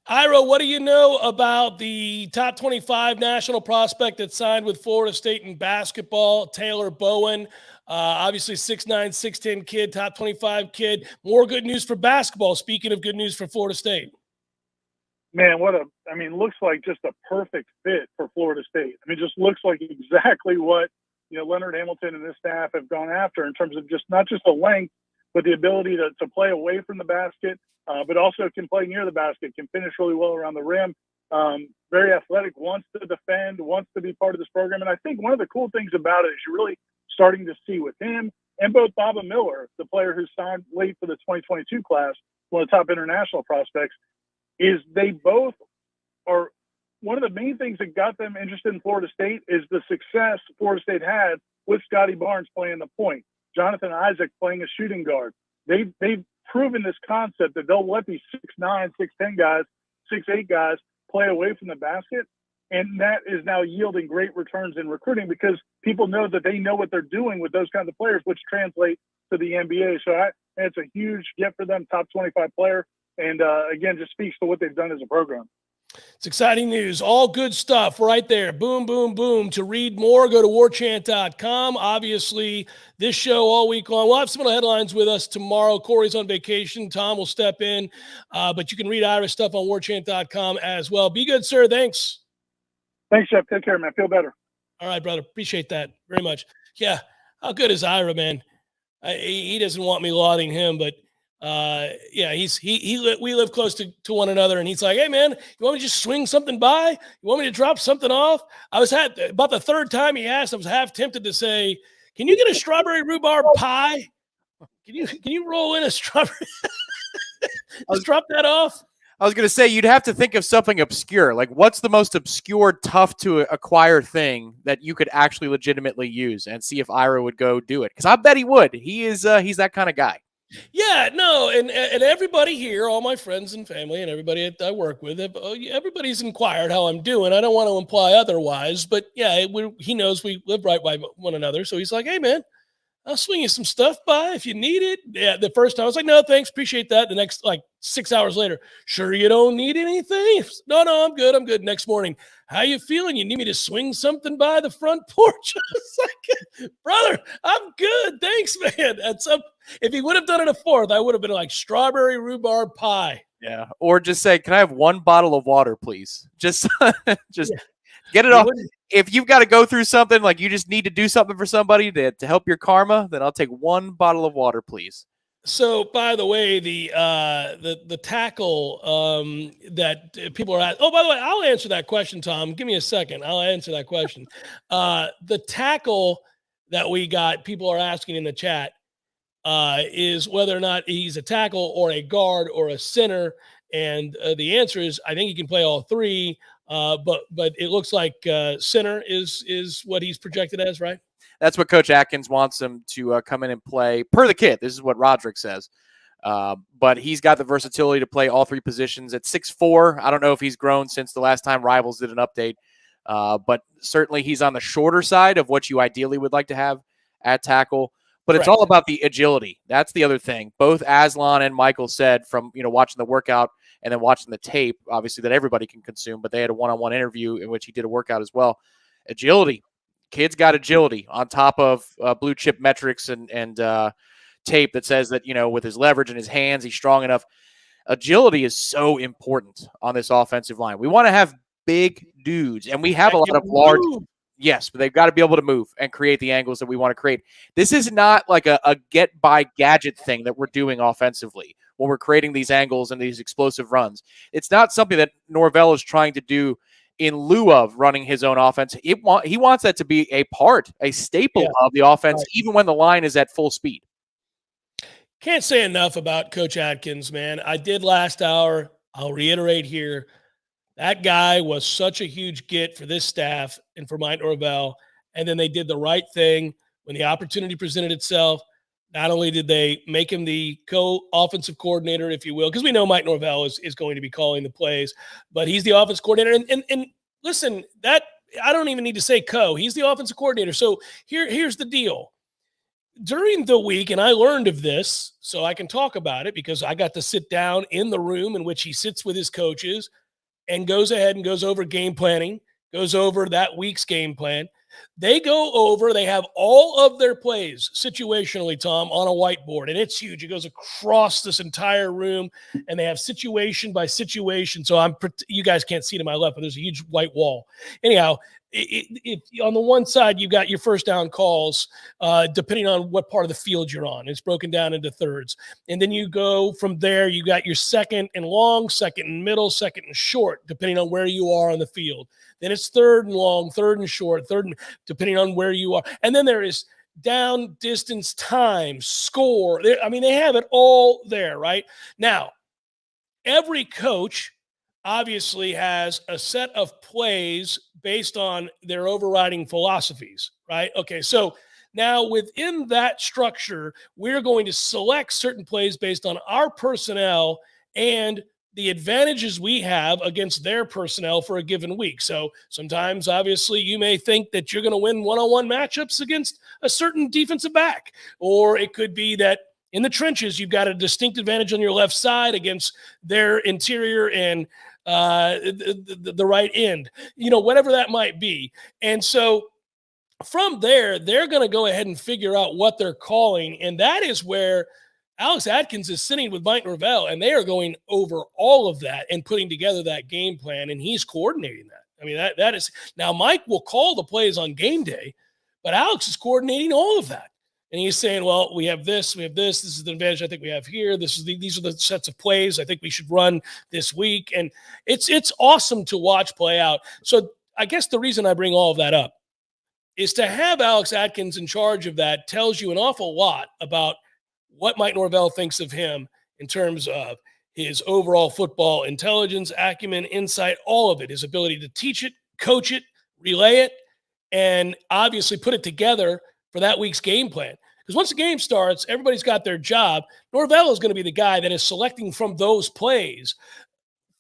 Ira, what do you know about the top 25 national prospect that signed with Florida State in basketball, Taylor Bowen? Obviously 6'9", 6'10" kid, top 25 kid. More good news for basketball. Speaking of good news for Florida State. Man, looks like just a perfect fit for Florida State. I mean, just looks like exactly what, Leonard Hamilton and his staff have gone after in terms of just not just the length, but the ability to play away from the basket. but also can play near the basket, can finish really well around the rim. Very athletic, wants to defend, wants to be part of this program. And I think one of the cool things about it is you're really starting to see with him and both Baba Miller, the player who signed late for the 2022 class, one of the top international prospects, is they both are one of the main things that got them interested in Florida State is the success Florida State had with Scotty Barnes playing the point, Jonathan Isaac playing a shooting guard. They've proven this concept that they'll let these 6'9", 6'10" guys, 6'8" guys play away from the basket. And that is now yielding great returns in recruiting because people know that they know what they're doing with those kinds of players, which translate to the NBA. So it's a huge get for them, top 25 player. And again, just speaks to what they've done as a program. It's exciting news. All good stuff right there. Boom, boom, boom. To read more, go to warchant.com. Obviously, this show all week long. We'll have some of the headlines with us tomorrow. Corey's on vacation. Tom will step in. But you can read Ira's stuff on warchant.com as well. Be good, sir. Thanks. Thanks, Jeff. Take care, man. Feel better. All right, brother. Appreciate that very much. Yeah. How good is Ira, man? He doesn't want me lauding him, but yeah, we live close to one another, and he's like, hey man, you want me to just swing something by? You want me to drop something off? About the third time he asked, I was half tempted to say, can you get a strawberry rhubarb pie? Can you roll in a strawberry? Just drop that off. I was going to say, you'd have to think of something obscure. Like, what's the most obscure, tough to acquire thing that you could actually legitimately use, and see if Ira would go do it? Because I bet he would. He's that kind of guy. Yeah, no, and everybody here, all my friends and family and everybody I work with, everybody's inquired how I'm doing. I don't want to imply otherwise, but yeah, he knows we live right by one another. So he's like, hey, man, I'll swing you some stuff by if you need it. Yeah, the first time I was like, no, thanks, appreciate that. The next, 6 hours later, sure you don't need anything? No, I'm good. Next morning, how you feeling? You need me to swing something by the front porch? I was like, brother, I'm good. Thanks, man. If he would have done it a fourth, I would have been like strawberry rhubarb pie. Yeah, or just say, can I have one bottle of water, please? Just get it off. If you've got to go through something, like you just need to do something for somebody to help your karma, then I'll take one bottle of water, please. So, by the way, the tackle that people are at. Oh, by the way, I'll answer that question, Tom. Give me a second. I'll answer that question. The tackle that we got, people are asking in the chat, is whether or not he's a tackle or a guard or a center. And the answer is, I think he can play all three. But it looks like center is what he's projected as, right? That's what Coach Atkins wants him to come in and play, per the kid. This is what Roderick says. But he's got the versatility to play all three positions at 6'4". I don't know if he's grown since the last time Rivals did an update. But certainly he's on the shorter side of what you ideally would like to have at tackle. But it's all about the agility. That's the other thing. Both Aslan and Michael said from watching the workout and then watching the tape, obviously, that everybody can consume, but they had a one-on-one interview in which he did a workout as well. Agility. Kid's got agility on top of blue chip metrics and tape that says that, with his leverage and his hands, he's strong enough. Agility is so important on this offensive line. We want to have big dudes, and we have a lot of large. Yes, but they've got to be able to move and create the angles that we want to create. This is not like a get-by-gadget thing that we're doing offensively when we're creating these angles and these explosive runs. It's not something that Norvell is trying to do in lieu of running his own offense. He wants that to be a staple of the offense, even when the line is at full speed. Can't say enough about Coach Atkins, man. I did last hour. I'll reiterate here. That guy was such a huge get for this staff and for Mike Norvell. And then they did the right thing when the opportunity presented itself. Not only did they make him the co-offensive coordinator, if you will, because we know Mike Norvell is going to be calling the plays, but he's the offensive coordinator. And listen, that I don't even need to say he's the offensive coordinator. So here's the deal. During the week, and I learned of this, so I can talk about it because I got to sit down in the room in which he sits with his coaches and goes ahead and goes over game planning, goes over that week's game plan. They go over, they have all of their plays situationally, Tom, on a whiteboard, and it's huge. It goes across this entire room, and they have situation by situation. So you guys can't see to my left, but there's a huge white wall. Anyhow, on the one side, you've got your first down calls, depending on what part of the field you're on. It's broken down into thirds. And then you go from there, you got your second and long, second and middle, second and short, depending on where you are on the field. Then it's third and long, third and short, depending on where you are. And then there is down, distance, time, score. They have it all there, right? Now, every coach obviously has a set of plays based on their overriding philosophies, right? Okay, so now within that structure, we're going to select certain plays based on our personnel and the advantages we have against their personnel for a given week. So sometimes, obviously, you may think that you're going to win one-on-one matchups against a certain defensive back, or it could be that in the trenches, you've got a distinct advantage on your left side against their interior and the right end, whatever that might be. And so from there, they're going to go ahead and figure out what they're calling. And that is where Alex Atkins is sitting with Mike Norvell, and they are going over all of that and putting together that game plan, and he's coordinating that. That is – now Mike will call the plays on game day, but Alex is coordinating all of that. And he's saying, well, we have this, this is the advantage I think we have here. These are the sets of plays I think we should run this week. And it's awesome to watch play out. So I guess the reason I bring all of that up is to have Alex Atkins in charge of that tells you an awful lot about what Mike Norvell thinks of him in terms of his overall football intelligence, acumen, insight, all of it, his ability to teach it, coach it, relay it, and obviously put it together for that week's game plan. Because once the game starts, everybody's got their job. Norvell is going to be the guy that is selecting from those plays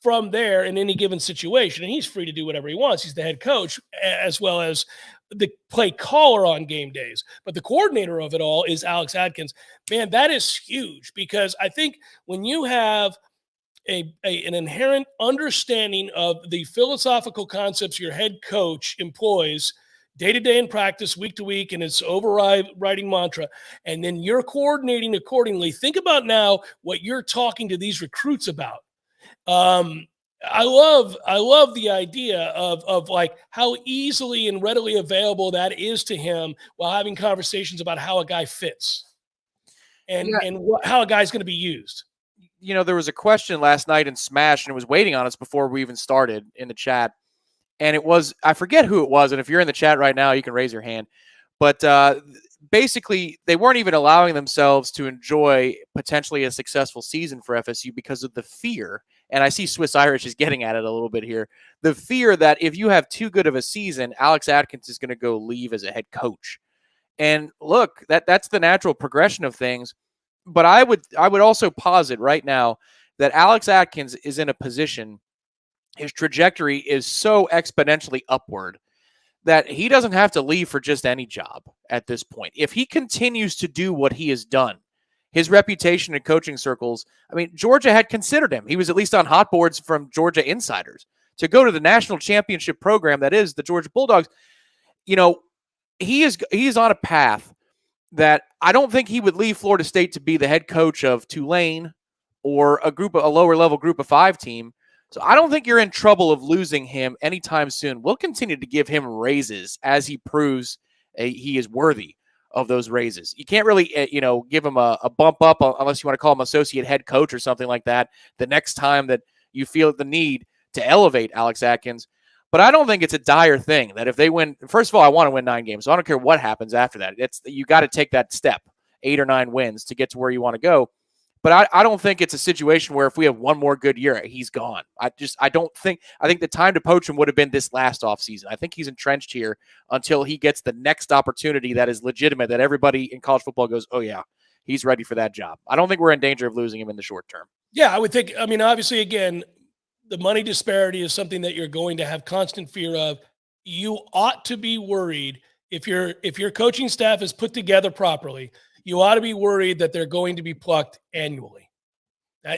from there in any given situation. And he's free to do whatever he wants. He's the head coach as well as the play caller on game days. But the coordinator of it all is Alex Atkins. Man, that is huge, because I think when you have an inherent understanding of the philosophical concepts your head coach employs day-to-day in practice, week-to-week, and its overriding mantra, and then you're coordinating accordingly. Think about now what you're talking to these recruits about. I love the idea of like how easily and readily available that is to him while having conversations about how a guy fits and how a guy's going to be used. There was a question last night in Smash, and it was waiting on us before we even started in the chat. And it was, I forget who it was. And if you're in the chat right now, you can raise your hand. But basically, they weren't even allowing themselves to enjoy potentially a successful season for FSU because of the fear. And I see Swiss Irish is getting at it a little bit here. The fear that if you have too good of a season, Alex Atkins is going to go leave as a head coach. And look, that's the natural progression of things. But I would also posit right now that Alex Atkins is in a position, his trajectory is so exponentially upward that he doesn't have to leave for just any job at this point. If he continues to do what he has done, his reputation in coaching circles, Georgia had considered him. He was at least on hot boards from Georgia insiders to go to the national championship program that is the Georgia Bulldogs. He is on a path that I don't think he would leave Florida State to be the head coach of Tulane or a lower level group of 5 team. So I don't think you're in trouble of losing him anytime soon. We'll continue to give him raises as he proves he is worthy of those raises. You can't really, give him a bump up unless you want to call him associate head coach or something like that the next time that you feel the need to elevate Alex Atkins. But I don't think it's a dire thing that if they win, first of all, I want to win 9 games. So I don't care what happens after that. You got to take that step, 8 or 9 wins to get to where you want to go. But I don't think it's a situation where if we have one more good year, he's gone. I think the time to poach him would have been this last offseason. I think he's entrenched here until he gets the next opportunity that is legitimate, that everybody in college football goes, oh, yeah, he's ready for that job. I don't think we're in danger of losing him in the short term. Yeah, I would think, obviously, again, the money disparity is something that you're going to have constant fear of. You ought to be worried if your coaching staff is put together properly. You ought to be worried that they're going to be plucked annually.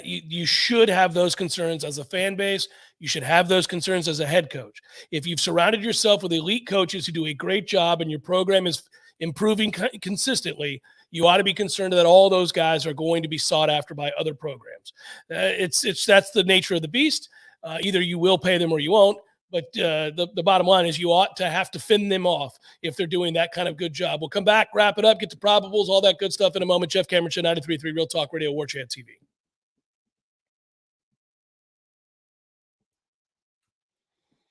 You should have those concerns as a fan base. You should have those concerns as a head coach. If you've surrounded yourself with elite coaches who do a great job and your program is improving consistently, you ought to be concerned that all those guys are going to be sought after by other programs. That's the nature of the beast. Either you will pay them or you won't. But the bottom line is you ought to have to fend them off if they're doing that kind of good job. We'll come back, wrap it up, get to probables, all that good stuff in a moment. Jeff Cameron Show, 93.3 Real Talk Radio, Warchant TV.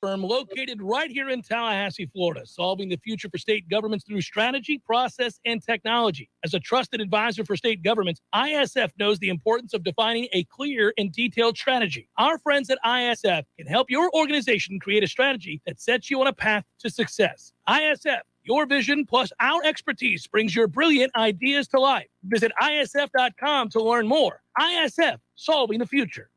Firm located right here in Tallahassee, Florida, solving the future for state governments through strategy, process, and technology. As a trusted advisor for state governments, ISF knows the importance of defining a clear and detailed strategy. Our friends at ISF can help your organization create a strategy that sets you on a path to success. ISF, your vision plus our expertise brings your brilliant ideas to life. Visit ISF.com to learn more. ISF, solving the future.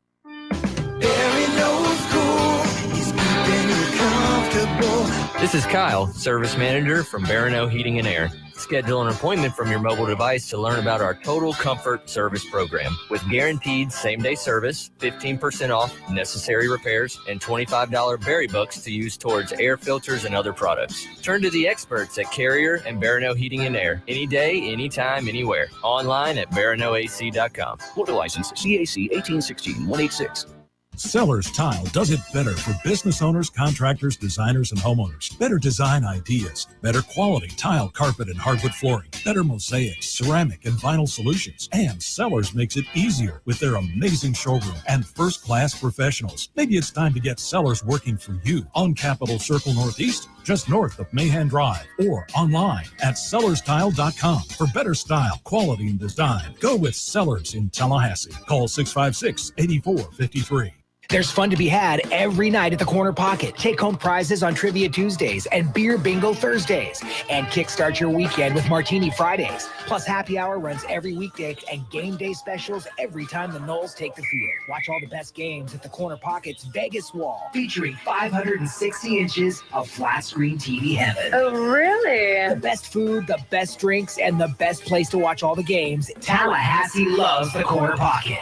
This is Kyle, Service Manager from Barano Heating and Air. Schedule an appointment from your mobile device to learn about our Total Comfort Service Program. With guaranteed same-day service, 15% off necessary repairs, and $25 berry bucks to use towards air filters and other products. Turn to the experts at Carrier and Barano Heating and Air. Any day, anytime, anywhere. Online at baranoac.com. Florida license CAC 1816-186. Sellers Tile does it better for business owners, contractors, designers, and homeowners. Better design ideas, better quality tile, carpet, and hardwood flooring, better mosaics, ceramic, and vinyl solutions. And Sellers makes it easier with their amazing showroom and first-class professionals. Maybe it's time to get Sellers working for you on Capitol Circle Northeast, just north of Mahan Drive, or online at sellerstile.com for better style, quality, and design. Go with Sellers in Tallahassee. Call 656-8453. There's fun to be had every night at the Corner Pocket. Take home prizes on Trivia Tuesdays and Beer Bingo Thursdays. And kickstart your weekend with Martini Fridays. Plus, happy hour runs every weekday and game day specials every time the Noles take the field. Watch all the best games at the Corner Pocket's Vegas Wall, featuring 560 inches of flat screen TV heaven. Oh, really? The best food, the best drinks, and the best place to watch all the games. Tallahassee loves the Corner Pocket.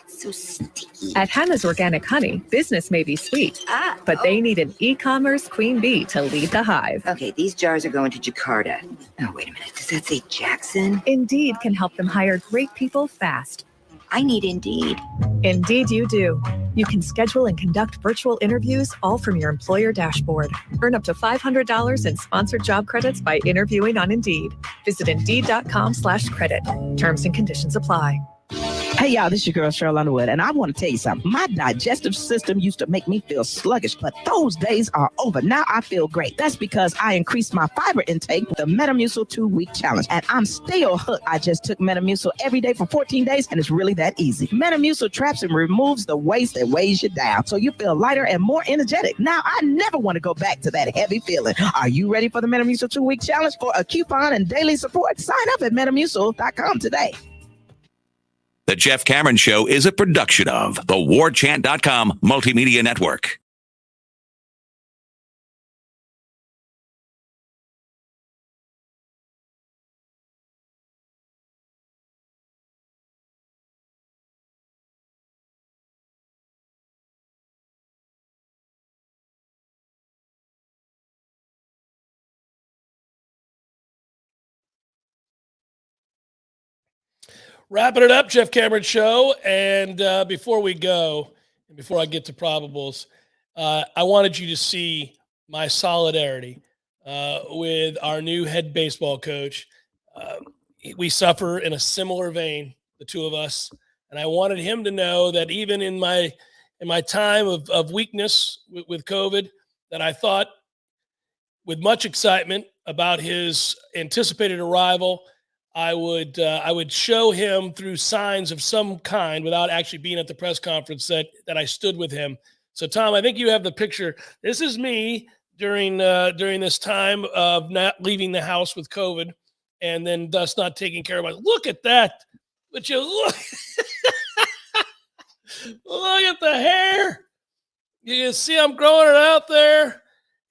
So sticky. At Hannah's Organic Honey, business may be sweet, but they need an e-commerce queen bee to lead the hive. Okay, these jars are going to Jakarta. Oh, wait a minute. Does that say Jackson? Indeed can help them hire great people fast. I need Indeed. Indeed you do. You can schedule and conduct virtual interviews all from your employer dashboard. Earn up to $500 in sponsored job credits by interviewing on Indeed. Visit Indeed.com/credit. Terms and conditions apply. Hey, y'all, this is your girl, Cheryl Underwood, and I want to tell you something. My digestive system used to make me feel sluggish, but those days are over. Now I feel great. That's because I increased my fiber intake with the Metamucil 2-week challenge, and I'm still hooked. I just took Metamucil every day for 14 days, and it's really that easy. Metamucil traps and removes the waste that weighs you down, so you feel lighter and more energetic. Now I never want to go back to that heavy feeling. Are you ready for the Metamucil 2-week challenge? For a coupon and daily support, sign up at Metamucil.com today. The Jeff Cameron Show is a production of the Warchant.com Multimedia Network. Wrapping it up, Jeff Cameron Show. And before we go, and before I get to probables, I wanted you to see my solidarity with our new head baseball coach. We suffer in a similar vein, the two of us. And I wanted him to know that even in my time of weakness with COVID, that I thought with much excitement about his anticipated arrival, I would show him through signs of some kind without actually being at the press conference that I stood with him. So, Tom, I think you have the picture. This is me during this time of not leaving the house with COVID and then thus not taking care of myself. Look at that. But you look, look at the hair. You can see I'm growing it out there.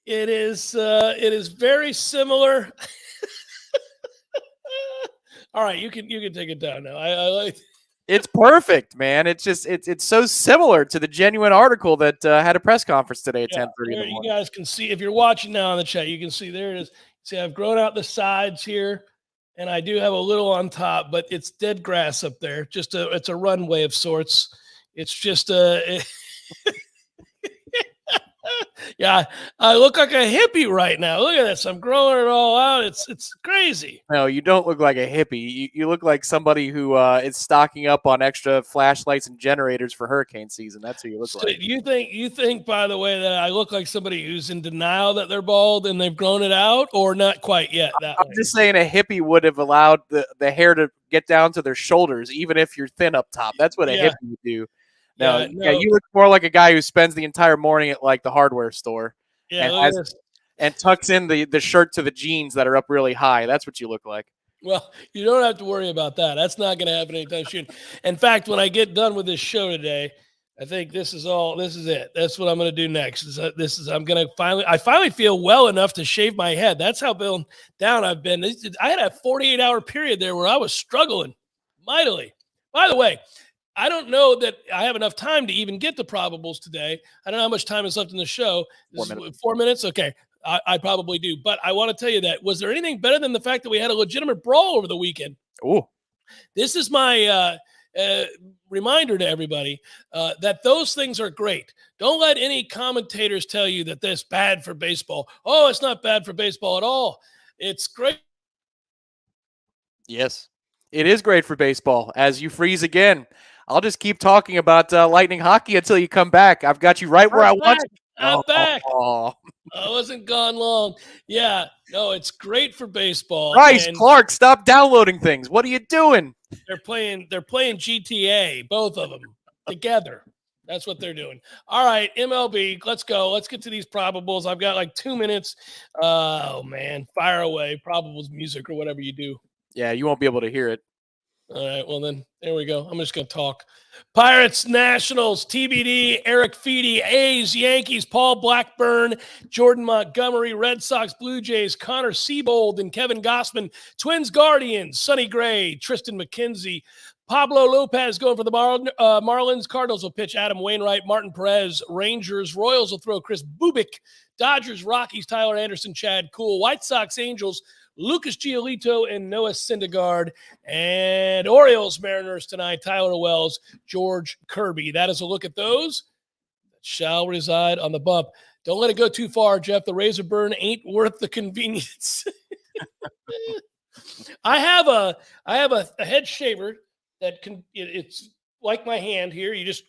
It is very similar. All right, you can take it down now. I like. It's perfect, man. It's just it's so similar to the genuine article that had a press conference today at 10:30 in the morning. You guys can see if you're watching now on the chat. You can see there it is. See, I've grown out the sides here, and I do have a little on top, but it's dead grass up there. It's a runway of sorts. It's just yeah, I look like a hippie right now. Look at this. I'm growing it all out. It's crazy. No, you don't look like a hippie. You look like somebody who is stocking up on extra flashlights and generators for hurricane season. That's who you look like. You think, by the way, that I look like somebody who's in denial that they're bald and they've grown it out, or not quite yet? I'm just saying a hippie would have allowed the hair to get down to their shoulders, even if you're thin up top. That's what a hippie would do. No, you look more like a guy who spends the entire morning at like the hardware store and tucks in the shirt to the jeans that are up really high. That's what you look like. Well, you don't have to worry about that. That's not going to happen anytime soon. In fact, when I get done with this show today, I think this is it. That's what I'm going to do next. I finally feel well enough to shave my head. That's how down I've been. I had a 48-hour period there where I was struggling mightily. By the way, I don't know that I have enough time to even get to probables today. I don't know how much time is left in the show. 4 minutes. 4 minutes? Okay. I probably do. But I want to tell you that. Was there anything better than the fact that we had a legitimate brawl over the weekend? Oh. This is my reminder to everybody that those things are great. Don't let any commentators tell you that this is bad for baseball. Oh, it's not bad for baseball at all. It's great. Yes, it is great for baseball. As you freeze again, I'll just keep talking about Lightning hockey until you come back. I've got you right where I want you. I'm back. I wasn't gone long. Yeah, no, it's great for baseball. Bryce Clark, stop downloading things. What are you doing? They're playing GTA, both of them together. That's what they're doing. All right, MLB, let's go. Let's get to these probables. I've got like 2 minutes. Oh man, fire away. Probables music or whatever you do. Yeah, you won't be able to hear it. All right, well then, there we go. I'm just going to talk. Pirates, Nationals, TBD, Eric Feedy, A's, Yankees, Paul Blackburn, Jordan Montgomery, Red Sox, Blue Jays, Connor Siebold, and Kevin Gossman, Twins, Guardians, Sonny Gray, Tristan McKenzie, Pablo Lopez going for the Marlins. Cardinals will pitch Adam Wainwright, Martin Perez, Rangers, Royals will throw Chris Bubik, Dodgers, Rockies, Tyler Anderson, Chad Kuhl, White Sox, Angels, Lucas Giolito and Noah Syndergaard, and Orioles, Mariners tonight, Tyler Wells, George Kirby. That is a look at those that shall reside on the bump. Don't let it go too far, Jeff. The razor burn ain't worth the convenience. I have a head shaver that it's like my hand here. You just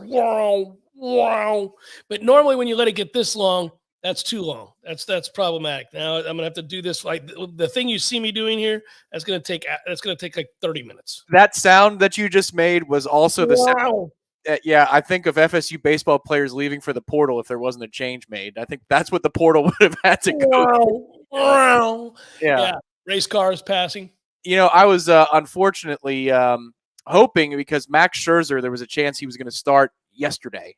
wow. But normally when you let it get this long, that's too long. That's problematic. Now I'm gonna have to do this like the thing you see me doing here. That's gonna take like 30 minutes. That sound that you just made was also the sound. Yeah, I think of FSU baseball players leaving for the portal if there wasn't a change made. I think that's what the portal would have had to go. Wow. Yeah, race cars passing. You know, I was unfortunately hoping because Max Scherzer, there was a chance he was going to start yesterday.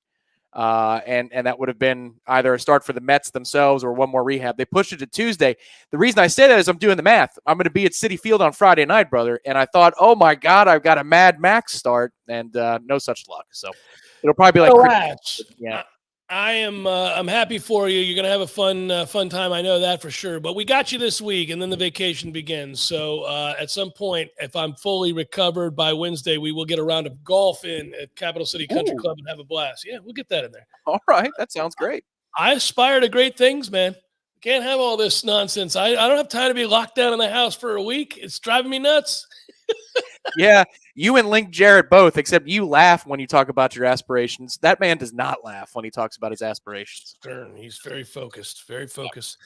And that would have been either a start for the Mets themselves or one more rehab. They pushed it to Tuesday. The reason I say that is I'm doing the math. I'm going to be at Citi Field on Friday night, brother. And I thought, oh my God, I've got a Mad Max start, and no such luck. So it'll probably be like, yeah. I'm happy for you. You're going to have a fun time. I know that for sure, but we got you this week and then the vacation begins. So at some point, if I'm fully recovered by Wednesday, we will get a round of golf in at Capital City Country Club and have a blast. Yeah, we'll get that in there. All right. That sounds great. I aspire to great things, man. Can't have all this nonsense. I don't have time to be locked down in the house for a week. It's driving me nuts. Yeah, you and Link Jarrett both, except you laugh when you talk about your aspirations. That man does not laugh when he talks about his aspirations. Stern. He's very focused, very focused.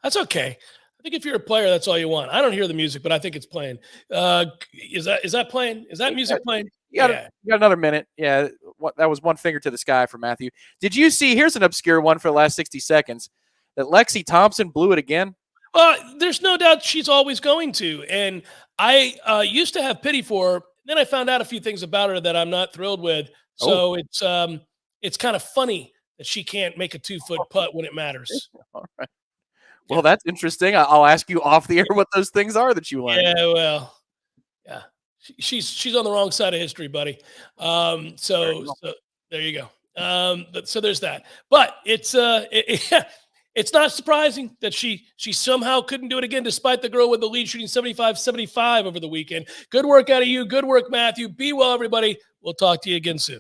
That's okay. I think if you're a player, that's all you want. I don't hear the music, but I think it's playing. Is that playing? Is that music playing? You got another minute. Yeah, that was one finger to the sky for Matthew. Did you see, here's an obscure one for the last 60 seconds, that Lexi Thompson blew it again? There's no doubt she's always going to. And I used to have pity for her. Then I found out a few things about her that I'm not thrilled with. So it's kind of funny that she can't make a 2-foot putt when it matters. All right. Well, that's interesting. I'll ask you off the air what those things are that you learned. Yeah, well, Yeah. She's on the wrong side of history, buddy. So there you go. So there's that. But it's it's not surprising that she somehow couldn't do it again, despite the girl with the lead shooting 75-75 over the weekend. Good work out of you. Good work, Matthew. Be well, everybody. We'll talk to you again soon.